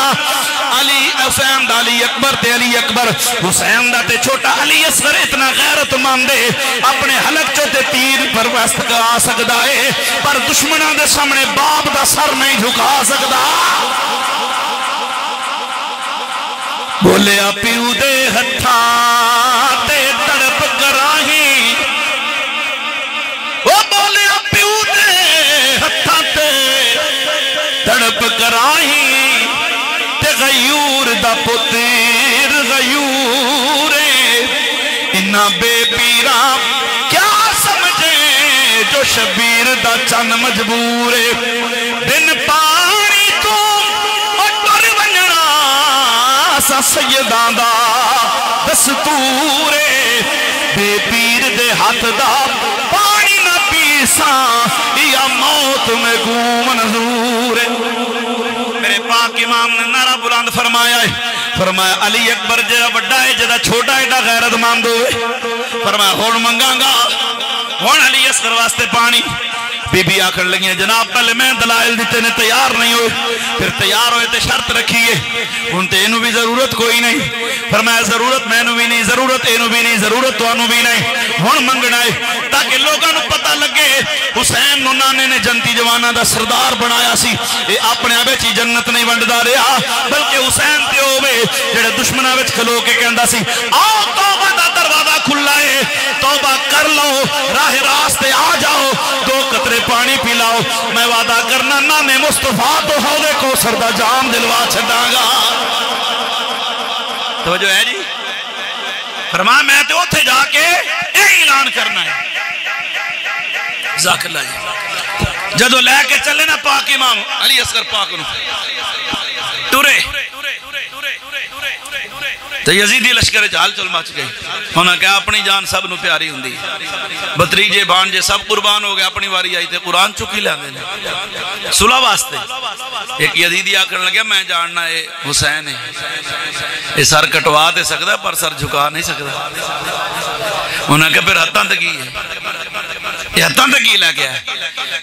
علی حسین دا علی اکبر تے علی اکبر حسین دا تے چھوٹا علی اصغر اتنا غیرت مند ہے اپنے حلق چو تے تیر پر وست کرا سکدا ہے پر دشمناں دے سامنے باپ دا سر نہیں جھکا سکدا۔ بولیا پیو دے ہتھاں تے تڑپ کراہی، او بولیا پیو دے ہتھاں تے تڑپ کراہی، تے غیور دا پتر غیورے، انہاں بے پیرام کیا سمجھے جو شبیر دا چن مجبورے، دن پانی تو اٹر ونجنا سا سیداں دا دستورے، بے پیر دے ہاتھ دا پانی نہ پیساں یا موت میں گوں منظورے۔ میرے پاک امام نے نعرہ بلند فرمایا ہے، فرمایا علی اکبر جڑا بڑا ہے جڑا چھوٹا ہے غیرت مند ہوئے، فرمایا ہون منگاں گا، ہون علی اصغر واسطے پانی، بی بی آکھن لگی جناب پہلے میں دلائل دیتے نے تیار نہیں ہوئے، پھر تیار ہوئے تے شرط رکھیے، ان تے انہوں بھی ضرورت کوئی نہیں، فرمایا ضرورت میں انہوں بھی نہیں، ضرورت انہوں بھی نہیں، ضرورت تو انہوں بھی نہیں، ہن منگنا ہے تاکہ لوگوں کو پتہ لگے حسین نو نانے نے جنتی جواناں دا سردار بنایا سی اے اپنے وچ ہی جنت نہیں ونڈدا رہا بلکہ حسین تے ہوے جڑے دشمناں وچ کھلو کے کہندا سی آؤ توبہ دا دروازہ کھلا ہے توبہ کر لو راہ راستے آ جاؤ 2 قطرے پانی پلاؤ میں وعدہ کرنا نانے مصطفیٰ تو حوض کوثر دا جام دلوا چھڈاں گا توجہ ہے جی فرمایا میں تے اوتھے جا کے اے اعلان کرنا ہے ذاکر اللہ جی جدو لے کے چلے نا پاک امام علی اصغر پاک نو ٹورے تو یزیدی لشکر چال چل مچ گئی انہاں کہا اپنی جان سب نو پیاری ہوندی بتریجے بانجے سب قربان ہو گئے اپنی واری آئی تے قرآن چکی لے دے صلح واسطے ایک یزیدی آکر لگیا میں جاننا ہے حسین ہے یہ سر کٹوا دے سکتا پر سر جھکا نہیں سکتا انہاں کہا پھر ہتاں تکی ہے یہ ہتاں تکی لے گیا ہے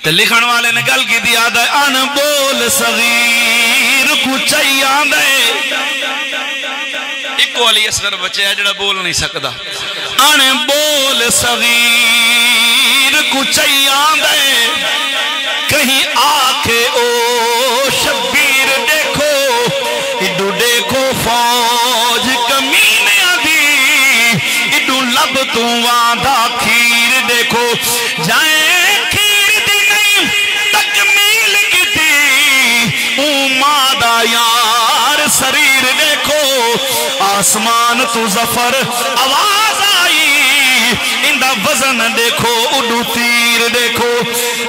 تو لکھن والے نے گل کی دیا دے ان بول صغیر کچھیاں دے ایکو علی اصغر بچے ہے جڑا بول نہیں سکتا ان بول صغیر کچھیاں دے کہیں آکھے او شبیر دیکھو اڈو دیکھو فوج کمینیاں دی اڈو لب تو وعدہ کھیر دیکھو جائیں کھیر دی نہیں تکمیل کی دی مادہ یار سریر دیکھو آسمان تو ظفر آواز آئی اندہ وزن دیکھو اڈو تیر دیکھو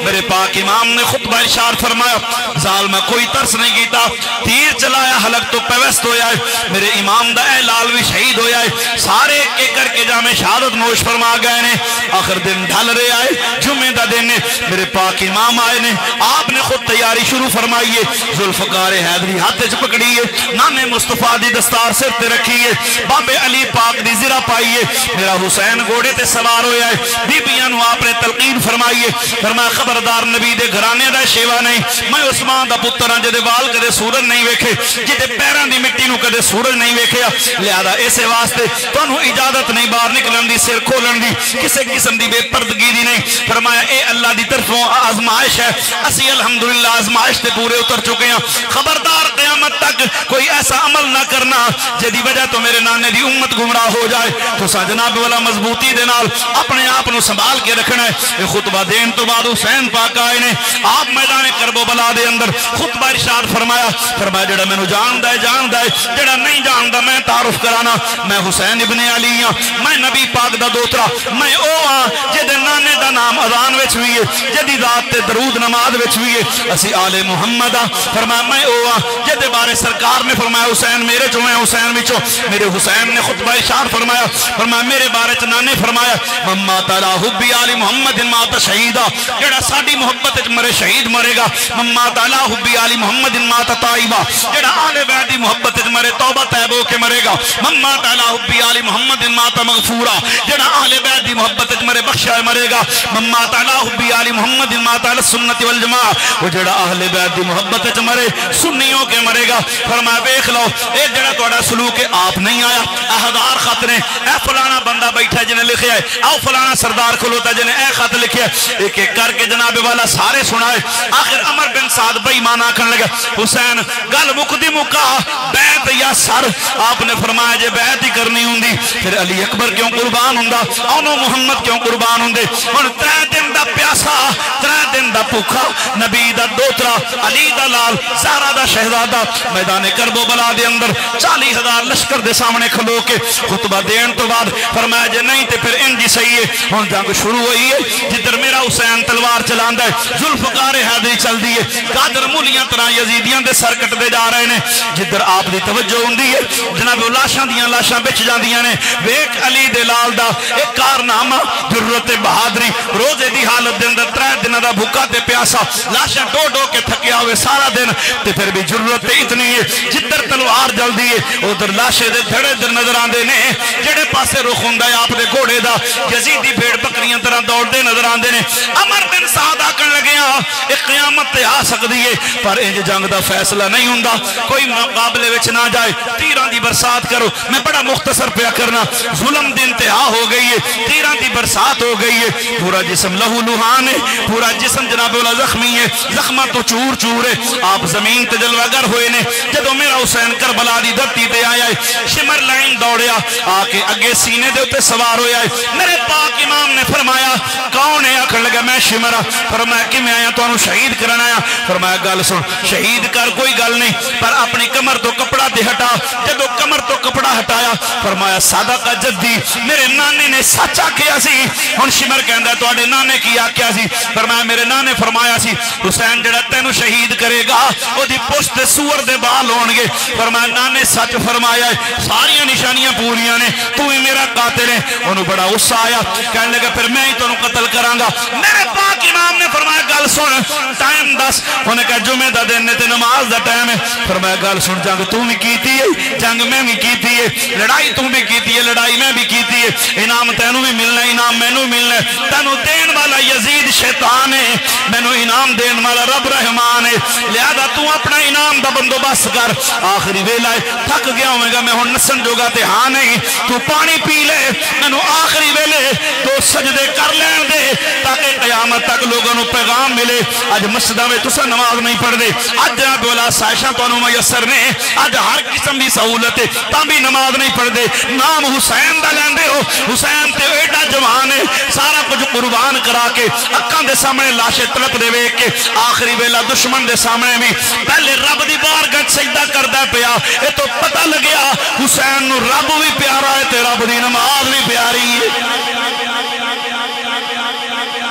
میرے پاک امام نے خطبہ ارشاد فرمایا ظالمہ کوئی ترس نہیں کیتا تیر چلایا حلق تو پیوست ہویا ہے میرے امام دا اعلال بھی شہید ہویا ہے سارے ایک کر کے جامع شہادت نوش فرما گئے نے آخر دن ڈھل رہے آئے جمعہ دا دن نے میرے پاک امام آئے نے آپ نے خود تیاری شروع فرمائیے ذوالفقار حیدری ہاتھ چ پکڑیے نانے مصطفیٰ دی دستار سر تے رکھیے بابے علی پاک دی زرہ پائیے میرا حسین گھوڑے تے سوار ہویا ہے بی بیاں نو آپ نے تلقین فرمائیے فرمایا خبردار نبی دے گھرانے دا شیوا نہیں میں عثمان دا پتر ہاں جدے وال کدے سورج نہیں ویکھے جدے پیران دی مٹی نو کدے سورج نہیں ویکھیا لہذا اسے واسطے تانوں اجازت نہیں باہر نکلن دی سر کھولن دی کسے قسم دی بے پردگی دی نہیں فرمایا اے اللہ دی طرفوں آزمائش ہے اسی الحمدللہ آزمائش تے پورے اتر چکے ہیں خبردار قیامت تک کوئی ایسا عمل نہ کرنا جدی وجہ تو میرے نانے دی امت گمراہ ہو جائے تو سا جناب والا مضبوطی دے نال اپنے آپ نو سنبھال کے رکھنا ہے یہ خطبہ دین تو بعد حسین پاک آئے نے آپ میدان کربو بلا دے اندر خطبہ ارشاد فرمایا فرمایا جڑا میں نو جان دے جڑا نہیں جان دا میں تعارف کرانا میں حسین ابن علی ہاں میں نبی پاک دا دوترا میں او ہاں جدے نانے دا نام اذان وچ ہوئی ہے جدی ذات تے درود نماز وچ ہوئی ہے اسی آل محمد فرمایا میں او ہاں جدے بارے سرکار نے فرمایا حسین میرے چوں ہے حسین وچوں میرے حسین نے خطبہ ارشاد فرمایا فرمایا میرے بارے چ نانے فرمایا مما تعالی حبی آل محمد مات شہیدہ جڑا ساڈی محبت وچ مرے شہید مرے گا مما تعالی حبی آل محمد مات طائبہ جڑا آل بیت دی محبت وچ مرے توبہ طیب ہو کے مرے گا مما تعالی حبی آل محمد مات مغفورہ جڑا آل بیت دی محبت وچ مرے بخشا مرے گا مما تعالی حبی آل محمد مات سنت والجماعہ وہ جڑا اہل بیت دی محبت وچ مرے سنیوں کے مرے گا فرمایا دیکھ لو اے جڑا تہاڈا سلوک آپ نہیں آیا احدار خط نے اے فلانا بندہ بیٹھا جنے لکھیا ہے او فلانا سردار کھلوتا جنے اے خط لکھیا ہے ایک ایک کر کے جناب والا سارے سنائے آخر عمر بن سعد بے ایمان آکھن لگا حسین گل مکدی مکا بیعت یا سر آپ نے فرمایا جے بیعت ہی کرنی ہوندی پھر علی اکبر کیوں قربان ہوندا اونوں محمد کیوں قربان ہوندے ہن 3 دن دا پیاسا 3 دن دا بھوکا نبی دا دوترا علی دا لال زہرا دا شہزادہ میدان کربو بلا دے اندر 40,000 لشکر دے سامنے کھلو کے خطبہ دین تو بعد فرمایا جے نہیں تے پھر انجی صحیح ہے ہن جنگ شروع ہوئی ہے جدھر میرا حسین تلوار چلاندا ہے ذوالفقار حیدری چل دی ہے قادر مولیاں طرح یزیدیاں دے سر کٹ دے جا رہے نے جدھر آپ دی توجہ ہوندی ہے جناب لاشاں دیاں لاشاں بچ جاندیاں نے ویکھ علی دے لال دا ایک کارنامہ جرت بہادری روزے دی حالت دے اندر 3 دن دا بھوکا تے پیاسا لاشاں ڈو ڈو کے تھکیا ہوئے سارا دن تے پھر بھی جرت اتنی ہے جدھر تلوار جلدی ہے ادھر لاشے دے دھڑے در نظر آندے نے جڑے پاسے رخ ہوندا ہے آپ دے گھوڑے دا یزیدی بھیڑ بکریاں طرح دوڑ دے نظر آندے نے عمر بن سعد آکھن لگیا ایک قیامت تے آ سکدی ہے پر انج جنگ دا فیصلہ نہیں ہوندا کوئی مقابلے وچ نہ جائے تیراں دی برسات کرو میں بڑا مختصر پیا کرنا ظلم انتہا ہو گئی ہے، تیران دی برسات ہو گئی ہے، پورا جسم لہو لہان ہے، پورا جسم جناب والا زخمی ہے، زخمہ تو چور چور ہے، آپ زمین تے جلوہ گر ہوئے نے، جدو میرا حسین کربلا دی دھرتی تے آیا ہے، شمر لائن دوڑیا آکے اگے سینے دے اتے سوار ہویا ہے، میرے پاک امام نے فرمایا کون ہے؟ آکھن لگا میں شمرہ، فرمایا کہ میں آیا تو انہوں شہید کرنا آیا، فرمایا گل سن شہید کر کوئی گل نہیں پر اپنی کمر تو کپڑا دے ہٹا، جدو کمر تو کپڑا ہٹایا فرمایا صادقہ جدی میرے نانے نے سچا کیا سی، ہن شمر کہندا تو آڑے نانے کی آکیا سی، فرمایا میرے نانے فرمایا سی حسین جڑا تینو شہید کرے گا وہ دی پشت سور دے بال ہونگے، فرمایا نانے سچ فرمایا ہے، ساریاں نشانیاں پوریاں نے، تو ہی میرا قاتل ہے، انہوں بڑا غصہ آیا، کہنے لگا پھر میں ہی تو انہوں قتل کرانگا، میرے پاک امام نے فرمایا گل سن ٹائم 10، انہیں کہا جمعہ دا دن نے تے نماز دا ٹائم ہے، فرمایا گل سن جنگ تو بھی کیتی ہے، جنگ میں بھی کیتی ہے، لڑائی تو بھی کیتی ہے، لڑائی میں بھی کیتی ہے، انعام تینوں بھی ملنا ہے، انعام مینوں ملنا ہے، تینوں دین والا یزید شیطان ہے، مینوں انعام دین والا رب رحمان ہے، لہذا تو اپنا انعام دا بندوبست کر، آخری ویلہ ہے تھک گیا ہوئے گا میں ہون نسن جو گا تے ہاں نہیں تو پانی پی لے، مینوں آخری ویلے تو سجدے کر لین دے تاکہ قیامت تک لوگوں نے پیغام ملے، آج مسجدہ میں تسا نماز نہیں پڑھ دے، آج جناب والا سائشہ تو انہوں میسر نے، آج ہر قسم بھی سہولت ہے تاں بھی نماز نہیں پڑھ دے، نام حسین دا لیندے ہو، حسین تے ایڈا جوان ہے، سارا کچھ قربان کرا کے اکاں دے سامنے لاشے تڑپ دے ویک کے آخری ویلہ دشمن دے سامنے بھی پہلے رب دی بارگاہ سجدہ کردہ پیا، اے تو پتہ لگیا حسین نو رب بھی پیارا ہے تے رب دی نماز بھی پیاری ہے،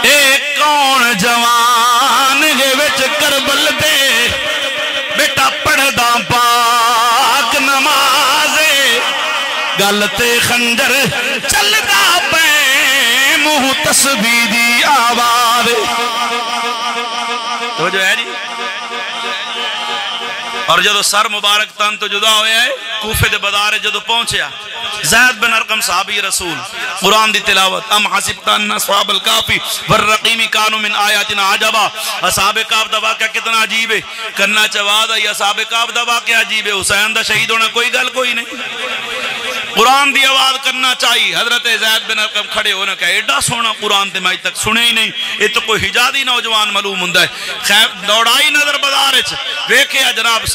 اے کون جوان گے وچ کربل دے بیٹا پڑھ دا پاک نمازے گل تے خنجر چل دا پے منہ تسبیح دی آواز تو جو ہے جی، اور جدو سر مبارک تن تو جدا ہویا ہے کوفے دے بازار جدو پہنچیا زید بن ارقم صحابی رسول قرآن دی تلاوت ام حسبتن اصحاب الکافی والرقیم کانوا من آیاتنا عجبا، اصحاب کاف دا واقعہ کتنا عجیب ہے، کرنا چواز ہے اصحاب کاف دا واقعہ عجیب ہے، حسین دا شہید ہونا کوئی گل کوئی نہیں، قرآن دی آواز کرنا چاہیے، حضرت زید بن ارقم کھڑے ہونا کہ ایڈا سونا قرآن تے میں تک سنے ہی نہیں، یہ تو کوئی حجازی نوجوان معلوم ہوندا ہے، خیر دوڑائی نظر بازار وچ ویکھیا جناب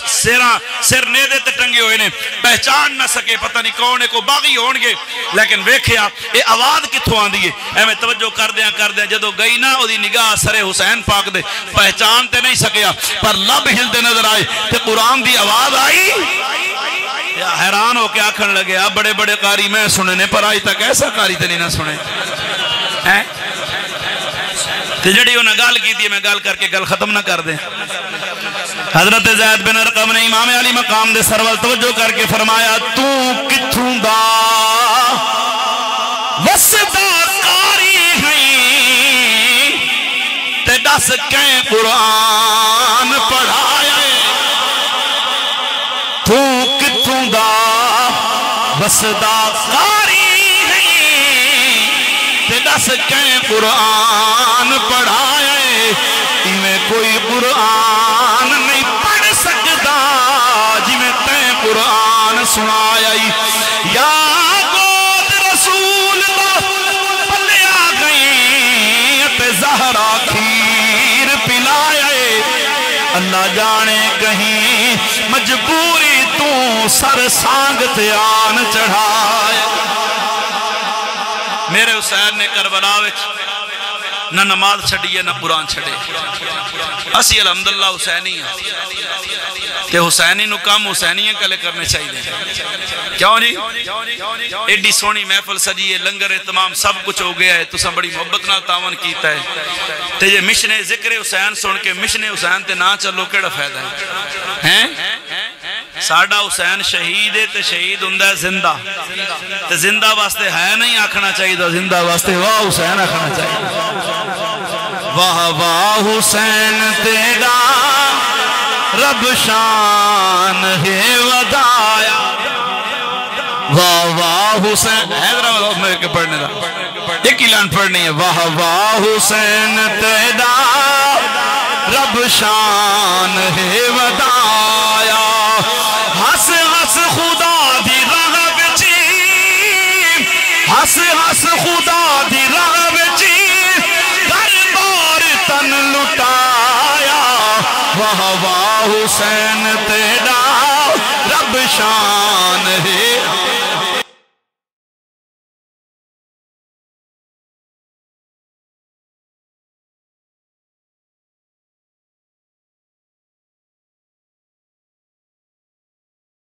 سر نیدے تے ٹنگے ہوئے نے، پہچان نہ سکے پتہ نہیں کون ہے کو باغی ہون گے، لیکن ویکھیا اے آواز کتھوں آندی ہے، اے میں توجہ کر دیاں جدو گئی نا او دی نگاہ سر حسین پاک دے پہچان تے نہیں سکیا پر لب ہلدے نظر آئے تے قرآن دی آواز آئی، حیران ہو کے آکھن لگے بڑے بڑے قاری میں سنے نے پر آج تک ایسا قاری تے نہیں نہ سنے تے جڑی انہاں گال کی دی میں گال کر کے گل ختم نہ کر دیں، حضرت زید بن ارقم نے امام علی مقام دے سرول توجہ کر کے فرمایا تو کتھوں دا وسدا قاری ہیں تے دس کہیں قرآن پڑھایا تو کتھوں دا وسدا قاری ہیں تے دس کہیں قرآن پڑھایا میں کوئی قرآن نہیں پڑھ سکتا جی میں تے قرآن سنایا یا گود رسول پلے آ گئی تے زہرا کھیر پلایا اللہ جانے کہیں مجبوری تو سر سانگ تے آن چڑھایا، میرے حسین نے کربلا وچ نہ نماز چھڑی ہے نہ قرآن چھڑے، اسی الحمدللہ حسینی ہیں تے حسینی نو کام حسینی کلے کرنے چاہیے، کیوں جی ایڈی سونی محفل سجی ہے، لنگر تمام سب کچھ ہو گیا ہے، تو سب بڑی محبت نہ تعاون کیتا ہے تے یہ مشن ذکر حسین سن کے مشن حسین تے نہ چلو کیڑا فائدہ ہے، ساڑھا حسین شہید ہے تے شہید ہندہ زندہ تے زندہ واسطے ہے نہیں آکھنا چاہیے تو زندہ واسطے واہ حسین آکھنا چاہیے، واہ واہ حسین تیرا رب شان ہے ودایا، واہ واہ حسین حیدرآباد میں کے پڑھنے دا ایک ہی لائن پڑھنی ہے، واہ واہ حسین تیرا رب شان ہے ودایا، ہس ہس خدا دی راہ وچ ہس ہس خدا دی راہ وچی گھر بار تن لٹایا واہ واہ حسین تیرا رب شان ہے